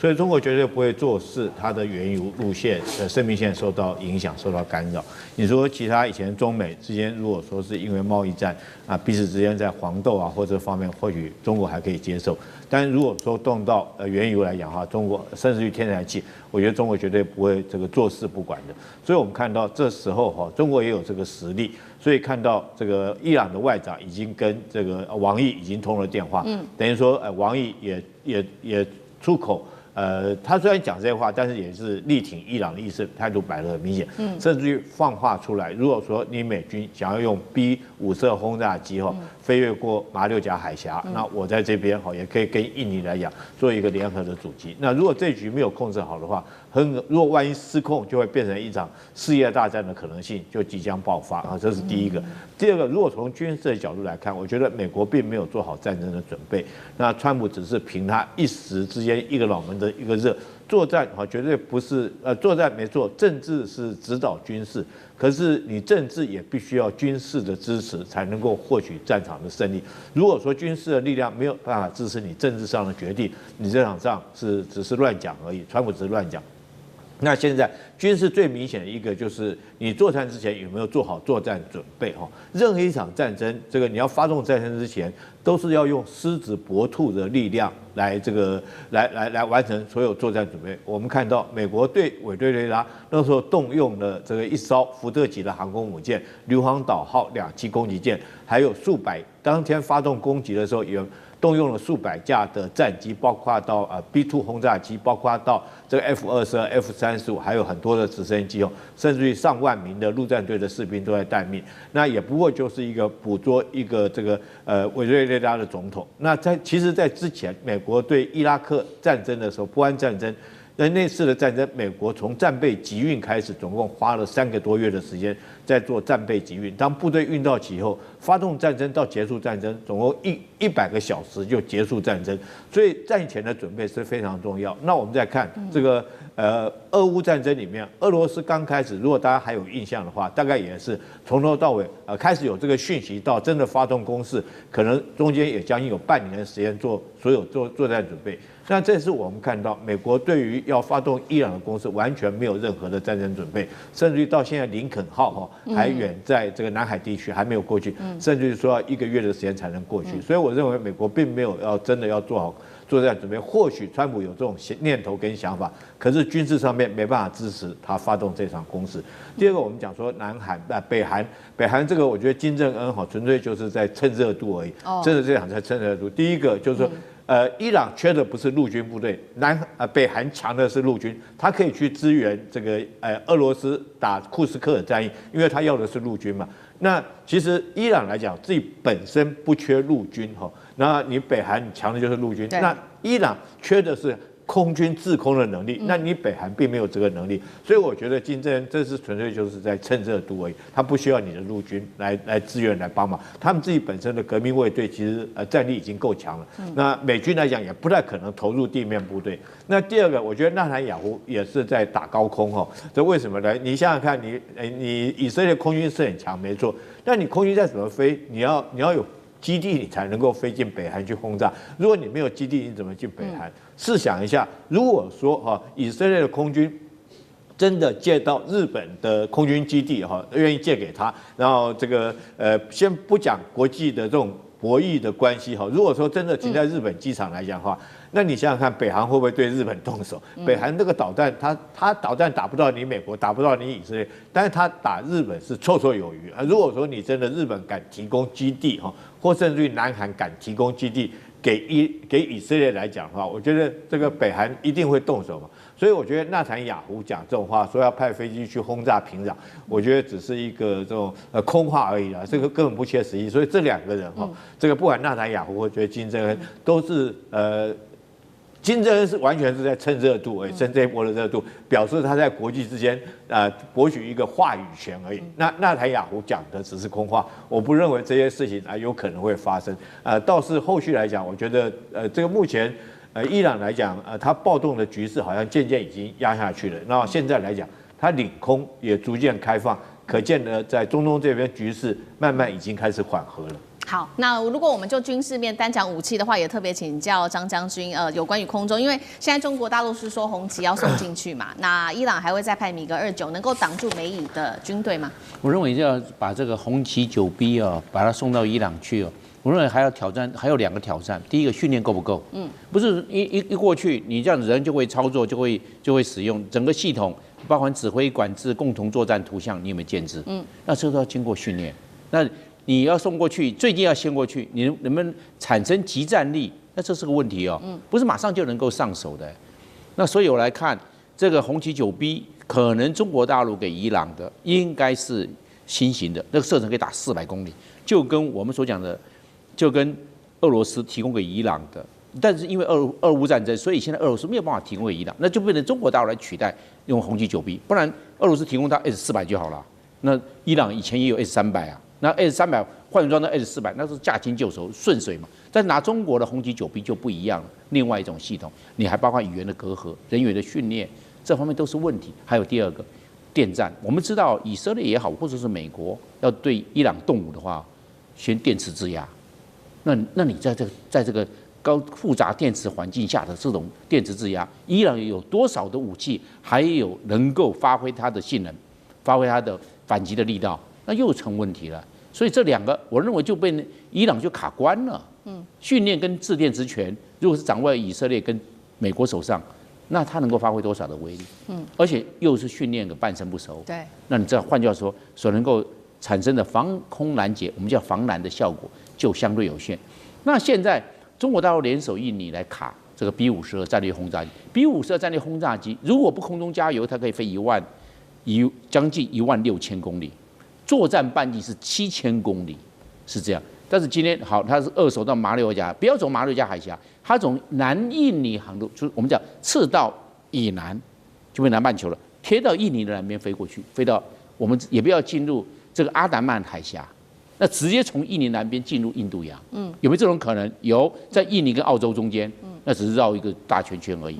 所以中國絕對不會坐視它的原油路線的生命線受到影響、受到干擾。你說其他以前中美之間，如果說是因為貿易戰啊，彼此之間在黃豆啊或者方面，或許中國還可以接受。但如果說動到原油來講的話，中國甚至於天然氣，我覺得中國絕對不會這個坐視不管的。所以我們看到這時候哈，中國也有這個實力。所以看到這個伊朗的外長已經跟這個王毅已經通了電話，等於說王毅也出口。他雖然講這些話，但是也是力挺伊朗的意思，態度擺得很明顯，甚至於放話出來，如果說你美軍想要用 B-5色轟炸機飛越過馬六甲海峽，那我在這邊也可以跟印尼來講做一個聯合的阻擊。那如果這局沒有控制好的話，如果萬一失控，就會變成一場世界大戰的可能性就即將爆發啊，這是第一個。第二個，如果從軍事的角度來看，我覺得美國並沒有做好戰爭的準備，那川普只是憑他一時之間一個腦門的一個熱。作戰絕對不是作戰沒錯，政治是指導軍事，可是你政治也必須要軍事的支持才能夠獲取戰場的勝利。如果說軍事的力量沒有辦法支持你政治上的決定，你這場仗只是亂講而已，川普只是亂講。那現在軍事最明顯的一個就是你作戰之前有沒有做好作戰準備哈？任何一場戰爭，這個你要發動戰爭之前，都是要用獅子搏兔的力量來完成所有作戰準備。我們看到美國對委內瑞拉那時候動用了這個一艘福特級的航空母艦“硫磺島號”2棲攻擊艦，還有數百，當天發動攻擊的時候有動用了数百架的戰機，包括到B-2轟炸機，包括到這個 F-22、F-35，還有很多的直升機甚至於上萬名的陸戰隊的士兵都在待命。那也不過就是一個捕捉一個這個委內瑞拉的總統。那其實在之前，美國對伊拉克戰爭的時候，波灣戰爭。那次的戰爭，美國從戰備集運開始，總共花了3個多月的時間在做戰備集運。當部隊運到齊以後，發動戰爭到結束戰爭，總共100個小時就結束戰爭。所以戰前的準備是非常重要。那我們再看這個俄烏戰爭裡面，俄羅斯剛開始，如果大家還有印象的話，大概也是從頭到尾開始有這個訊息到真的發動攻勢，可能中間也將近有半年的時間做所有作戰準備。那這是我們看到美國對於要發動伊朗的攻勢完全沒有任何的戰爭準備，甚至於到現在林肯號還遠在這個南海地區還沒有過去，甚至於說要1個月的時間才能過去。所以我認為美國並沒有真的要做好作戰準備。或許川普有這種念頭跟想法，可是軍事上面沒辦法支持他發動這場攻勢。第二個，我們講說南韓北韓這個，我覺得金正恩純粹就是在蹭熱度而已，真的這場在蹭熱度。第一個就是說。伊朗缺的不是陸軍部隊，北韓強的是陸軍，他可以去支援這個俄羅斯打庫斯克爾戰役，因為他要的是陸軍嘛。那其實伊朗來講，自己本身不缺陸軍那你北韓你強的就是陸軍，那伊朗缺的是空軍制空的能力，那你北韓並沒有這個能力，所以我覺得金正恩這是純粹就是在蹭熱度而已，他不需要你的陸軍來支援來幫忙，他們自己本身的革命衛隊其實戰力已經夠強了，那美軍來講也不太可能投入地面部隊。那第二個，我覺得納坦雅胡也是在打高空這為什麼呢？你想想看，你以色列空軍是很強沒錯，但你空軍再怎麼飛，你要有基地你才能夠飛進北韓去轟炸。如果你沒有基地，你怎麼進北韓？試想一下，如果說以色列的空軍真的借到日本的空軍基地願意借給他，然後這個先不講國際的這種博弈的關係如果說真的停在日本機場來講的話，那你想想看，北韓會不會對日本動手？北韓這個導彈，它導彈打不到你美國，打不到你以色列，但是它打日本是綽綽有餘。如果說你真的日本敢提供基地或甚至於南韓敢提供基地給以色列來講的話，我覺得這個北韓一定會動手嘛。所以我覺得納坦雅胡講這種話，說要派飛機去轟炸平壤，我覺得只是一個這種空話而已啦，這個根本不切實際。所以這兩個人這個不管納坦雅胡或覺得金正恩都是金正恩是完全是在蹭熱度而已，蹭這一波的熱度，表示他在國際之間博取一個話語權而已。那納坦雅胡講的只是空話，我不認為這些事情有可能會發生。倒是後續來講，我覺得這個目前伊朗來講，它暴動的局勢好像漸漸已經壓下去了。那現在來講，它領空也逐漸開放，可見呢，在中東這邊局勢慢慢已經開始緩和了。好，那如果我們就軍事面單講武器的話，也特別請教張將軍，有關於空中，因為現在中國大陸是說紅旗要送進去嘛，那伊朗還會再派米格29，能夠擋住美以的軍隊嗎？我認為要把這個紅旗9B把它送到伊朗去我認為還要挑戰，還有2個挑戰。第一個，訓練夠不夠？不是一過去，你這樣子人就會操作，就會使用整個系統，包含指揮、管制、共同作戰圖像，你有沒有建制？那這都要經過訓練。那你要送過去，最近要先過去，你能不能產生即戰力？那這是個問題哦，不是馬上就能夠上手的。那所以我來看這個紅旗9B，可能中國大陸給伊朗的應該是新型的，那個射程可以打400公里，就跟我們所講的，就跟俄羅斯提供給伊朗的。但是因為俄烏戰爭，所以現在俄羅斯沒有辦法提供給伊朗，那就變成中國大陸來取代用紅旗9B，不然俄羅斯提供到 S400就好了。那伊朗以前也有 S300啊，那 S300換裝到 S400，那是驾輕就熟，順水嘛。但是拿中國的紅旗9B就不一樣了，另外一種系統，你還包括語言的隔閡、人員的訓練，這方面都是問題。還有第二個，電戰，我們知道以色列也好，或者是美國要對伊朗動武的話，先電磁制壓。那你在這個高複雜電磁環境下的這種電磁制壓，伊朗有多少的武器，還有能夠發揮它的性能，發揮它的反擊的力道，那又成問題了。所以這兩個，我認為就被伊朗就卡關了。訓練跟制電職權，如果是掌握在以色列跟美國手上，那它能夠發揮多少的威力？而且又是訓練個半生不熟。對，那你这換句話說，所能夠產生的防空攔截，我們叫防攔的效果就相對有限。那現在中國大陸聯手印尼來卡這個 B52戰略轟炸機。B52戰略轟炸機如果不空中加油，它可以飛將近16000公里，作戰半徑是7000公里，是這樣。但是今天好，它是二手到馬六甲，不要走馬六甲海峽，它從南印尼航路，就是我們講赤道以南，就被南半球了，貼到印尼的南邊飛過去，飛到我們也不要進入這個阿達曼海峽，那直接從印尼南邊進入印度洋。有沒有這種可能？有，在印尼跟澳洲中間，那只是繞一個大圈圈而已。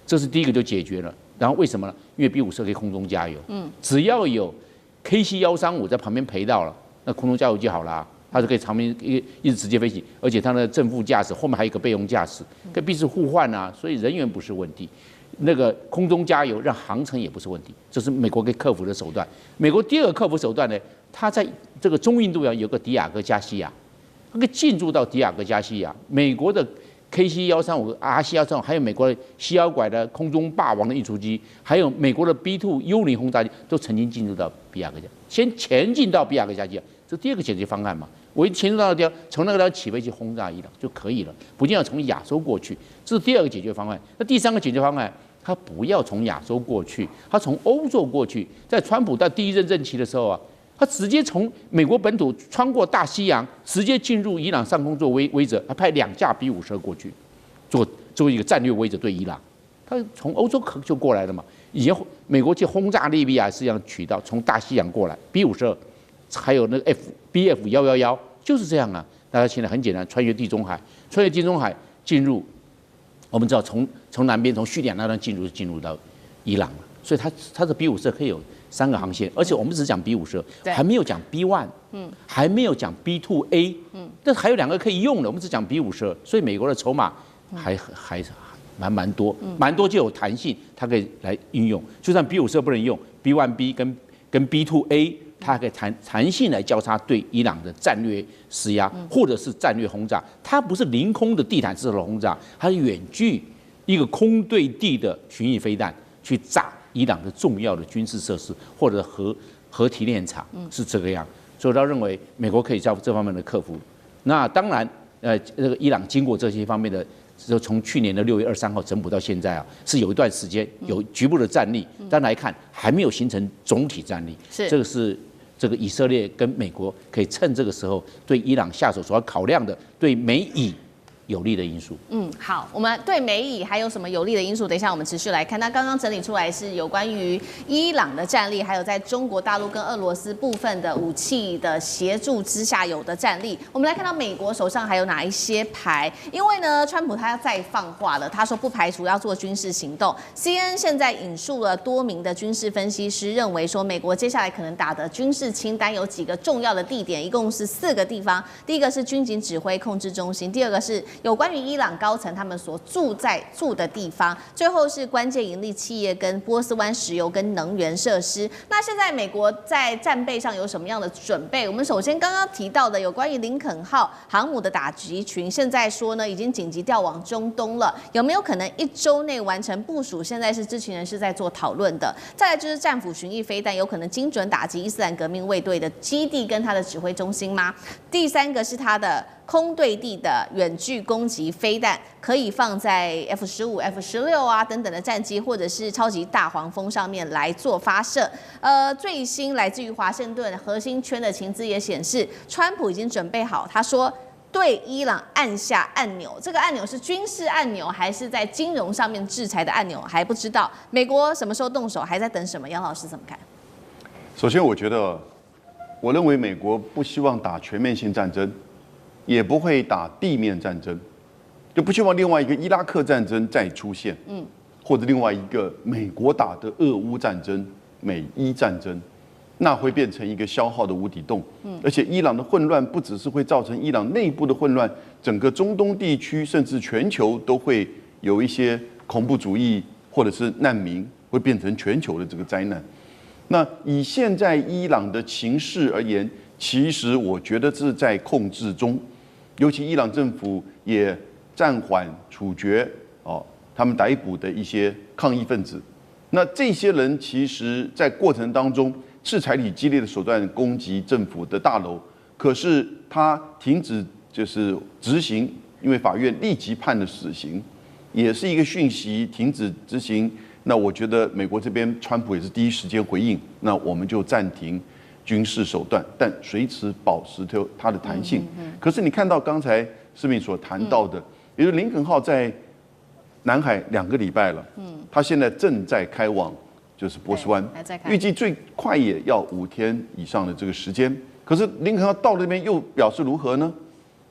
這是第一個就解決了。然後為什麼呢？因為 B52可以空中加油，只要有 KC-135在旁邊陪到了，那空中加油就好啦。它就可以长边一直直接飛行，而且它的正副駕駛後面還有一個備用駕駛，可以彼此互換啊，所以人員不是問題。那個空中加油讓航程也不是問題，這是美國可以克服的手段。美國第二個克服手段呢，它在這個中印度洋有個迪亞哥加西亞，它可以進駐到迪亞哥加西亞。美國的 KC-135、RC-135，還有美國的西腰拐的空中霸王的運輸機，還有美國的 B2 幽靈轟炸機，都曾經進入到比亞哥加，先前進到比亞哥加西亞。這第二個解決方案嘛，我一前進到那地方，從那個地方起飛去轟炸伊朗就可以了，不一定要從亞洲過去。這是第二個解決方案。那第三個解決方案，他不要從亞洲過去，他從歐洲過去。在川普在第一任任期的時候啊，他直接從美國本土穿過大西洋，直接進入伊朗上空做威懾，他派2架 B52過去，做一個戰略威懾對伊朗。他從歐洲就過來了嘛。以前美國去轟炸利比亞是這樣渠道，從大西洋過來 B52。還有那個 BF111就是這樣啊，大家現在很簡單，穿越地中海進入，我們知道從南邊從敘利亞那段進入到伊朗了，所以它的 B52可以有3個航線，而且我們只講 B52，還沒有講 B1，還沒有講 B2A，但還有2個可以用的，我們只講 B52，所以美國的籌碼還蠻多就有彈性，它可以來運用，就算 B52不能用 B1B 跟 B2A。它可以彈性來交叉對伊朗的戰略施壓，或者是戰略轟炸。它不是凌空的地毯式的轟炸，它是遠距一個空對地的巡弋飛彈去炸伊朗的重要的軍事設施或者核提煉廠，是這個樣。所以他認為美國可以在這方面的克服。那當然，這個伊朗經過這些方面的。就從去年的6月23號整補到現在啊，是有一段時間有局部的戰力，但來看還沒有形成總體戰力。這個是這個以色列跟美國可以趁這個時候對伊朗下手所要考量的，對美以有利的因素。好，我們對美以還有什麼有利的因素？等一下我們持續來看。那剛剛整理出來是有關於伊朗的戰力，還有在中國大陸跟俄羅斯部分的武器的協助之下有的戰力。我們來看到美國手上還有哪一些牌？因為呢，川普他要再放話了，他說不排除要做軍事行動。CNN 現在引述了多名的軍事分析師，認為說美國接下來可能打的軍事清單有幾個重要的地點，一共是4個地方。第一個是軍警指揮控制中心，第二個是有關於伊朗高層他們所住的地方，最後是關鍵盈利企業跟波斯灣石油跟能源設施。那現在美國在戰備上有什麼樣的準備？我們首先剛剛提到的有關於林肯號航母的打擊群，現在說呢已經緊急調往中東了，有沒有可能1周內完成部署？現在是知情人士在做討論的。再來就是戰斧巡弋飛彈有可能精準打擊伊斯蘭革命衛隊的基地跟它的指揮中心嗎？第3個是它的空對地的遠距攻擊飛彈，可以放在 F-15、F-16啊等等的戰機，或者是超級大黃蜂上面來做發射。最新來自於華盛頓核心圈的情資也顯示，川普已經準備好，他說對伊朗按下按鈕，這個按鈕是軍事按鈕還是在金融上面制裁的按鈕還不知道。美國什麼時候動手，還在等什麼？楊老師怎麼看？首先，我認為美國不希望打全面性戰爭。也不會打地面戰爭，就不希望另外一個伊拉克戰爭再出現，或者另外一個美國打的俄烏戰爭、美伊戰爭，那會變成一個消耗的無底洞。而且伊朗的混亂不只是會造成伊朗內部的混亂，整個中東地區甚至全球都會有一些恐怖主義或者是難民，會變成全球的這個災難。那以現在伊朗的情勢而言，其實我覺得是在控制中。尤其伊朗政府也暫緩處決他們逮捕的一些抗議分子。那這些人其實，在過程當中是採取激烈的手段攻擊政府的大樓，可是他停止就是執行，因為法院立即判了死刑，也是一個訊息，停止執行。那我覺得美國這邊川普也是第一時間回應，那我們就暫停軍事手段，但隨時保持它的彈性。可是你看到剛才世銘所談到的，也就是林肯號在南海2個禮拜了，它現在正在開往就是波斯灣，預計最快也要5天以上的這個時間。可是林肯號到這邊又表示如何呢？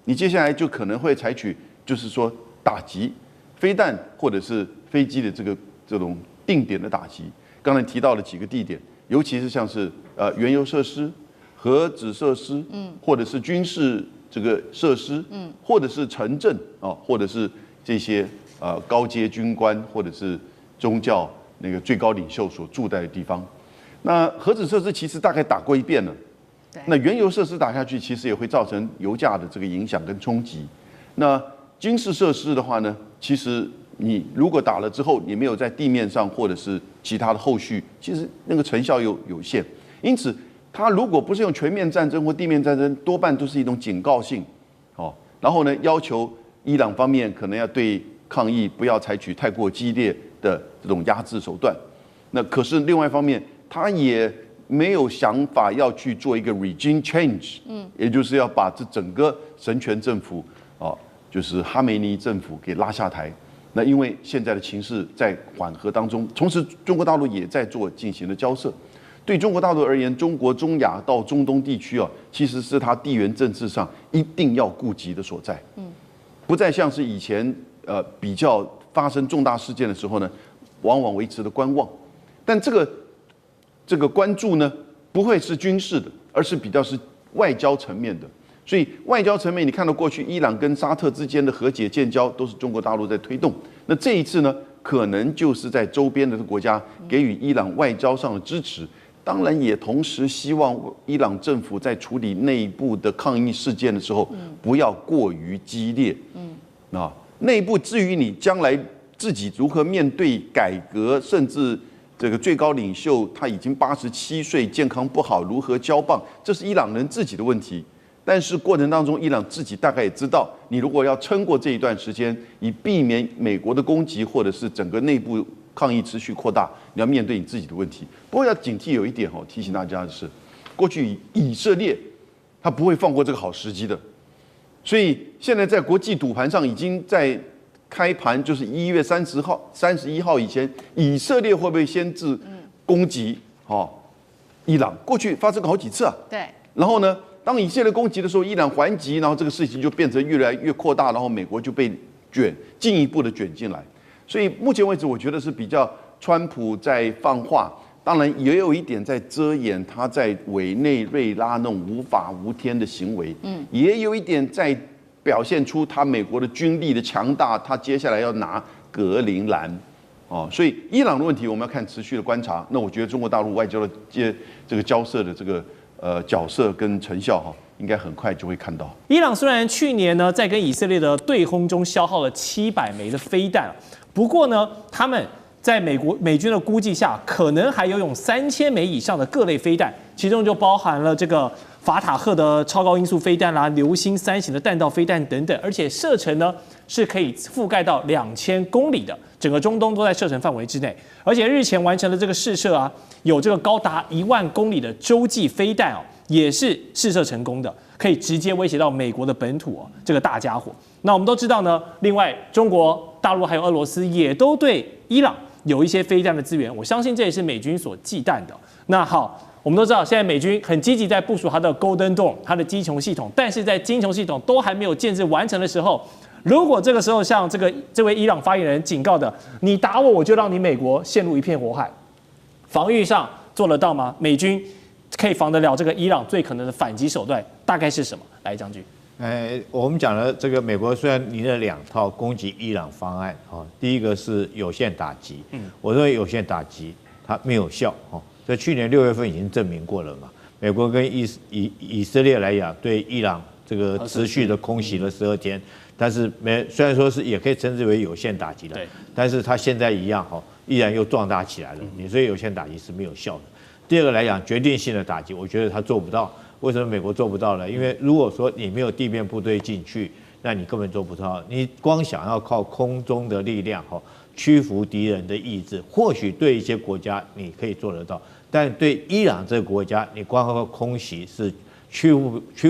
你接下來就可能會採取就是說打擊飛彈或者是飛機的這種定點的打擊。剛才提到了幾個地點，尤其是像是原油設施、核子設施，或者是軍事這個設施，或者是城鎮或者是這些高階軍官或者是宗教那個最高領袖所住在的地方。那核子設施其實大概打過一遍了，那原油設施打下去，其實也會造成油價的這個影響跟衝擊。那軍事設施的話呢，其實你如果打了之後，你沒有在地面上或者是其他的後續，其實那個成效有限。因此，它如果不是用全面戰爭或地面戰爭，多半都是一種警告性，然後呢，要求伊朗方面可能要對抗議不要採取太過激烈的這種壓制手段。那可是另外一方面，他也沒有想法要去做一個 regime change，也就是要把這整個神權政府就是哈梅尼政府給拉下台。那因為現在的情勢在緩和當中，同時中國大陸也在進行了交涉。對中國大陸而言，中國中亞到中東地區其實是它地緣政治上一定要顧及的所在。不再像是以前比較發生重大事件的時候呢，往往維持的觀望。但這個關注呢，不會是軍事的，而是比較是外交層面的。所以外交層面，你看到過去伊朗跟沙特之間的和解建交，都是中國大陸在推動。那這一次呢，可能就是在周邊的國家給予伊朗外交上的支持。當然，也同時希望伊朗政府在處理內部的抗議事件的時候，不要過於激烈。內部至於你將來自己如何面對改革，甚至這個最高領袖他已經87歲，健康不好，如何交棒，這是伊朗人自己的問題。但是過程當中，伊朗自己大概也知道，你如果要撐過這一段時間，以避免美國的攻擊或者是整個內部抗議持續擴大，你要面對你自己的問題。不過要警惕有一點提醒大家的是，過去以色列他不會放過這個好時機的，所以現在在國際賭盤上已經在開盤，就是1月31號以前，以色列會不會先制攻擊伊朗？過去發生過好幾次啊。對。然後呢，當以色列攻擊的時候，伊朗還擊，然後這個事情就變成越來越擴大，然後美國就被進一步的捲進來。所以目前為止，我覺得是比較川普在放話，當然也有一點在遮掩他在委內瑞拉那種無法無天的行為，也有一點在表現出他美國的軍力的強大，他接下來要拿格陵蘭，哦，所以伊朗的問題我們要看持續的觀察。那我覺得中國大陸外交的這個交涉的這個角色跟成效哈，應該很快就會看到。伊朗雖然去年呢在跟以色列的對轟中消耗了700枚的飛彈，不過呢他們在美軍的估計下，可能還擁有3000枚以上的各類飛彈，其中就包含了這個法塔赫的超高音速飛彈啦、流星3型的彈道飛彈等等，而且射程呢是可以覆蓋到2000公里的，整個中東都在射程範圍之內。而且日前完成了這個試射啊，有這個高達10000公里的洲際飛彈哦，也是試射成功的，可以直接威脅到美國的本土哦，這個大家伙。那我們都知道呢，另外中國大陸還有俄羅斯也都對伊朗有一些飛彈的資源，我相信這也是美軍所忌憚的。那好，我們都知道现在美軍很積極在部署它的 Golden Dome 它的機瓊系統，但是在機瓊系統都還沒有建制完成的時候，如果這個時候像這位伊朗發言人警告的，你打我就讓你美國陷入一片火海，防禦上做得到嗎？美軍可以防得了這個伊朗最可能的反擊手段大概是什麼？來，將軍。我們講了这個美國雖然擬了2套攻擊伊朗方案，第一個是有限打擊，我認為有限打擊它沒有效，在去年6月份已經證明過了嘛。美國跟以色列來講，對伊朗這個持續的空襲了12天，但是雖然說是也可以稱之為有限打擊了，但是它現在一樣依然又壯大起來了，所以有限打擊是沒有效的。第二個來講，決定性的打擊，我覺得它做不到。為什麼美國做不到呢？因為如果說你沒有地面部隊進去，那你根本做不到。你光想要靠空中的力量屈服敵人的意志，或許對一些國家你可以做得到，但對伊朗這個國家，你光靠空襲是屈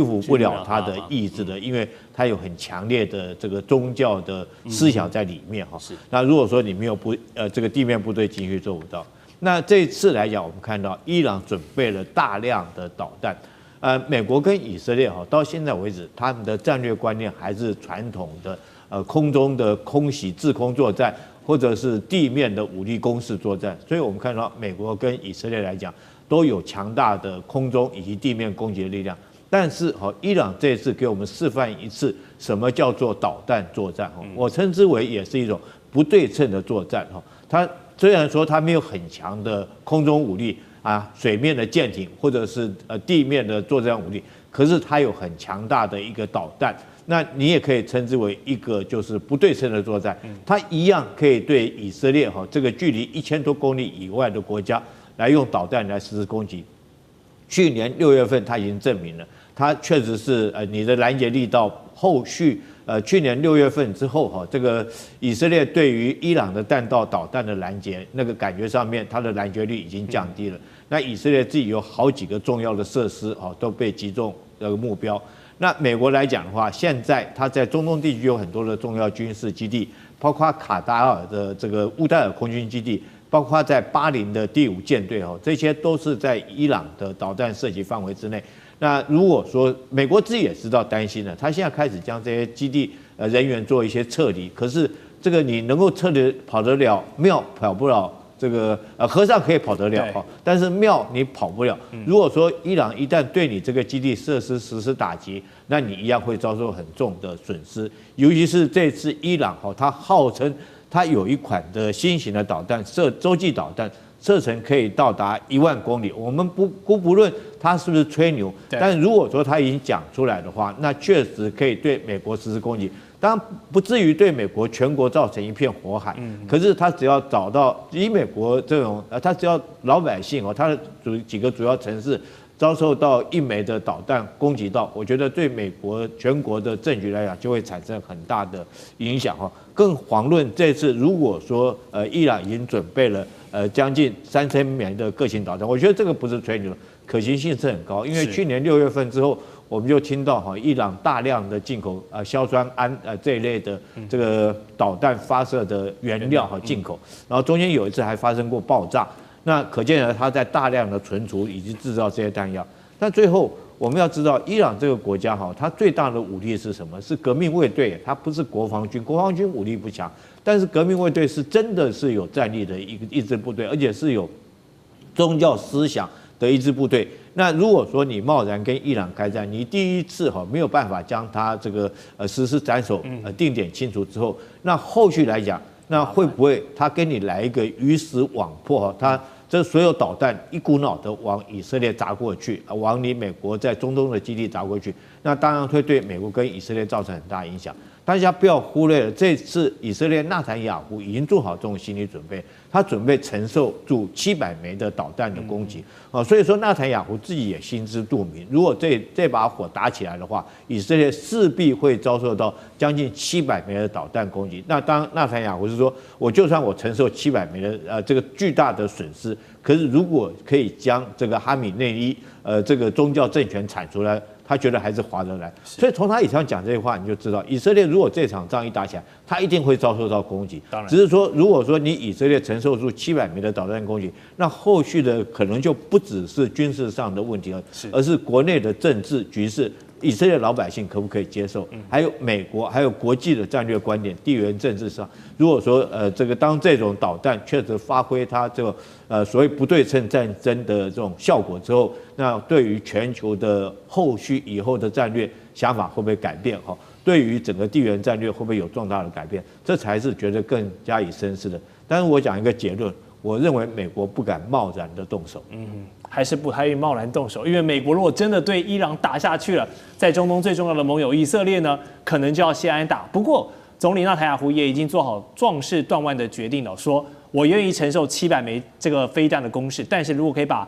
服不了他的意志的，因為他有很強烈的這個宗教的思想在裡面那如果說你沒有這個地面部隊進去，做不到。那這一次來講，我們看到伊朗準備了大量的導彈。美國跟以色列到現在為止，他們的戰略觀念還是傳統的空中的空襲制空作戰，或者是地面的武力攻勢作戰。所以我們看到美國跟以色列來講，都有強大的空中以及地面攻擊的力量。但是伊朗這一次給我們示範一次什麼叫做導彈作戰，我稱之為也是一種不對稱的作戰。它雖然說它沒有很強的空中武力。水面的艦艇或者是地面的作戰武力，可是它有很強大的一個導彈，那你也可以稱之為一個就是不對稱的作戰，它一樣可以對以色列這個距離1000多公里以外的國家來用導彈來實施攻擊。去年6月份它已經證明了，它確實是你的攔截力到後續。去年6月份之後，這個以色列對於伊朗的彈道導彈的攔截，那個感覺上面，它的攔截率已經降低了。那以色列自己有好幾個重要的設施都被擊中目標。那美國來講的話，現在它在中東地區有很多的重要軍事基地，包括卡達爾的這個烏代爾空軍基地，包括在巴林的第5艦隊，這些都是在伊朗的導彈射擊範圍之內。那如果說美國自己也知道擔心了，他現在開始將這些基地人員做一些撤離，可是這個你能夠撤離跑得了，廟跑不了，這個和尚可以跑得了，但是廟你跑不了。如果說伊朗一旦對你這個基地設施實施打擊，那你一樣會遭受很重的損失。尤其是這次伊朗他號稱他有一款的新型的導彈，洲際導彈。射程可以到達10000公里，我們不論他是不是吹牛，但是如果說他已經講出來的話，那確實可以對美國實施攻擊。當然不至於對美國全國造成一片火海，可是他只要找到以美國這種，他只要老百姓他的幾個主要城市遭受到1枚的導彈攻擊到，我覺得對美國全國的政局來講就會產生很大的影響。更遑論這次如果說伊朗已經準備了將近3000枚的各型導彈，我覺得這個不是吹牛，可行性是很高。因為去年6月份之後，我們就聽到伊朗大量的進口硝酸銨這一類的這個導彈發射的原料進口，然後中間有一次還發生過爆炸。那可見呢，它在大量的存儲以及製造這些彈藥。但最後我們要知道，伊朗這個國家它最大的武力是什麼？是革命衛隊，它不是國防軍。國防軍武力不強，但是革命衛隊是真的是有戰力的一支部隊，而且是有宗教思想的一支部隊。那如果說你貿然跟伊朗開戰，你第一次沒有辦法將它這個實施斬首定點清除之後，那後續來講，那會不會他跟你來一個魚死網破？他這所有導彈一股腦的往以色列砸過去，往你美國在中東的基地砸過去，那當然會對美國跟以色列造成很大影響。大家不要忽略了，這次以色列納坦雅胡已經做好這種心理準備，他準備承受住700枚的導彈的攻擊所以說納坦雅胡自己也心知肚明，如果這把火打起來的話，以色列勢必會遭受到將近700枚的導彈攻擊。那當納坦雅胡是說，我就算我承受700枚的這個巨大的損失，可是如果可以將這個哈米內伊這個宗教政權鏟除來，他覺得還是划得來，所以從他以上講這些話，你就知道以色列如果這場仗一打起來，他一定會遭受到攻擊。當然，只是說如果說你以色列承受住700枚的導彈攻擊，那後續的可能就不只是軍事上的問題了，而是國內的政治局勢。以色列老百姓可不可以接受？還有美國，還有國際的戰略觀點、地緣政治上，如果說這個當這種導彈確實發揮它這個所謂不對稱戰爭的這種效果之後，那對於全球的後續以後的戰略想法會不會改變？哈，對於整個地緣戰略會不會有重大的改變？這才是覺得更加以深思的。但是我講一個結論，我認為美國不敢貿然的動手。還是不太貿然動手，因為美國如果真的對伊朗打下去了，在中東最重要的盟友以色列呢，可能就要先挨打。不過，總理納坦雅胡也已經做好壯士斷腕的決定了，說我願意承受700枚這個飛彈的攻勢，但是如果可以把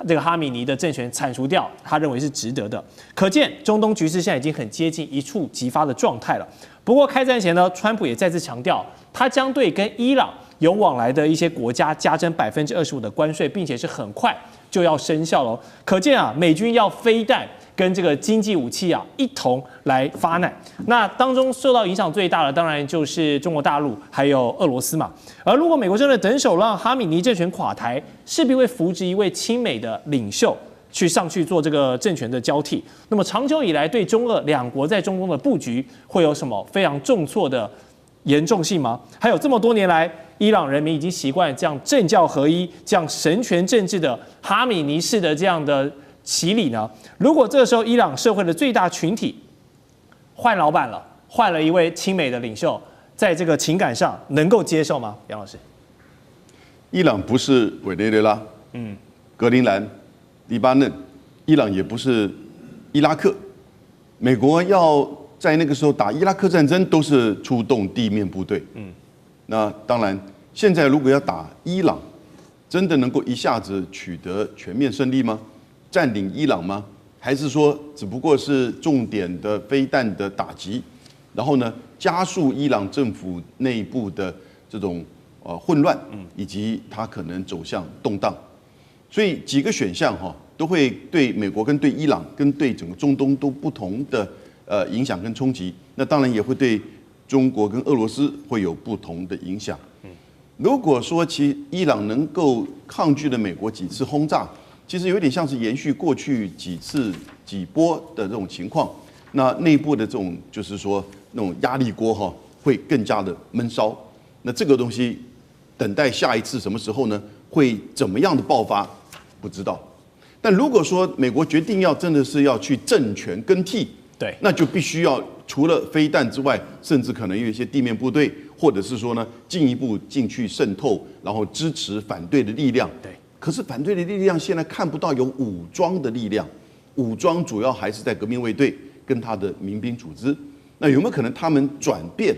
這個哈米尼的政權鏟除掉，他認為是值得的。可見中東局勢現在已經很接近一觸即發的狀態了。不過開戰前呢，川普也再次強調，他將對跟伊朗有往來的一些國家加徵25%的關稅，並且是很快就要生效了。可見啊，美軍要飛彈跟這個經濟武器啊一同來發難。那當中受到影響最大的，當然就是中國大陸還有俄羅斯嘛。而如果美國真的等手讓哈米尼政權垮台，勢必會扶植一位親美的領袖上去做這個政權的交替。那麼長久以來對中俄兩國在中東的布局會有什麼非常重挫的嚴重性嗎？還有這麼多年來，伊朗人民已經習慣這樣政教合一、這樣神權政治的哈米尼式的這樣的洗禮呢？如果這個時候伊朗社會的最大群體換老闆了，換了一位親美的領袖，在這個情感上能夠接受嗎？楊老師，伊朗不是委內瑞拉，格陵蘭、黎巴嫩，伊朗也不是伊拉克。美國要在那個時候打伊拉克戰爭，都是出動地面部隊。那當然，現在如果要打伊朗，真的能夠一下子取得全面勝利嗎？佔領伊朗嗎？還是說只不過是重點的飛彈的打擊，然後呢，加速伊朗政府內部的這種混亂，以及它可能走向動盪？所以幾個選項都會對美國跟對伊朗跟對整個中東都不同的影響跟衝擊。那當然也會對中國跟俄羅斯會有不同的影響。如果說伊朗能夠抗拒了美國幾次轟炸，其實有點像是延續過去幾波的這種情況。那內部的這種就是說那種壓力鍋會更加的悶燒。那這個東西等待下一次什麼時候呢？會怎麼樣的爆發？不知道。但如果說美國決定真的是要去政權更替，對，那就必須要除了飛彈之外，甚至可能有一些地面部隊，或者是說呢進一步进去滲透，然後支持反對的力量。对，可是反对的力量現在看不到有武裝的力量，武裝主要還是在革命衛隊跟他的民兵組織。那有沒有可能他們轉變？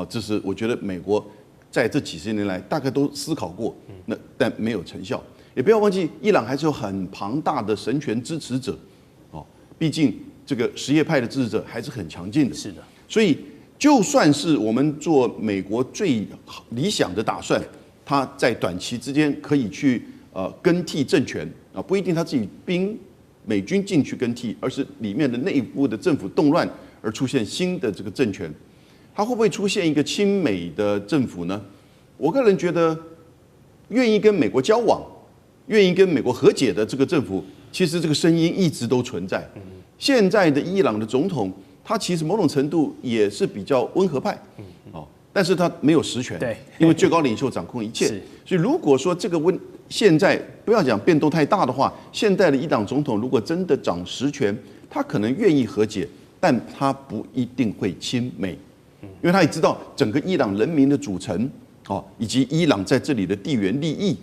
這是我覺得美國在這幾十年來大概都思考過，但沒有成效。也不要忘記，伊朗還是有很龐大的神權支持者，畢竟這個什葉派的支持者還是很強勁的。是的，所以就算是我們做美國最理想的打算，他在短期之間可以去更替政權啊，不一定他自己美軍進去更替，而是裡面的內部的政府動亂而出現新的這個政權，他會不會出現一個親美的政府呢？我個人覺得，願意跟美國交往、願意跟美國和解的這個政府，其實這個聲音一直都存在。現在的伊朗的總統，他其實某種程度也是比較溫和派，但是他沒有實權，對，因為最高領袖掌控一切。所以如果說這個現在不要講變動太大的話，現在的伊朗總統如果真的掌實權，他可能願意和解，但他不一定會親美，因為他也知道整個伊朗人民的組成，以及伊朗在這裡的地緣利益，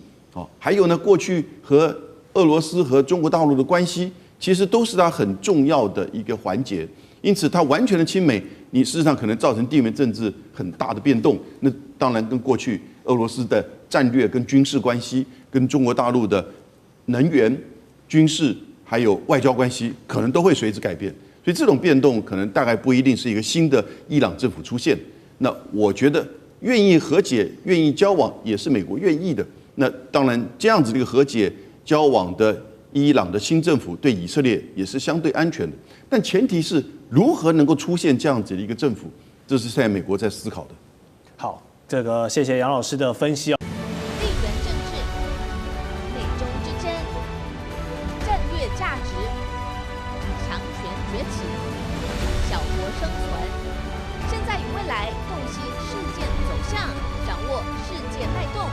還有呢，過去和俄羅斯和中國大陸的關係，其實都是他很重要的一個環節。因此，他完全的親美，你事實上可能造成地緣政治很大的變動。那當然跟過去俄羅斯的戰略跟軍事關係，跟中國大陸的能源、軍事還有外交關係，可能都會隨之改變。所以這種變動可能大概不一定是一個新的伊朗政府出現。那我覺得願意和解、願意交往，也是美國願意的。那當然，這樣子的一個和解交往的伊朗的新政府對以色列也是相對安全的。但前提是如何能夠出現這樣子的一個政府，這是現在美國在思考的。好，這個謝謝楊老師的分析哦。地緣政治、美中之爭、戰略價值、強權崛起、小國生存，現在與未來洞悉事件走向，掌握世界脈動。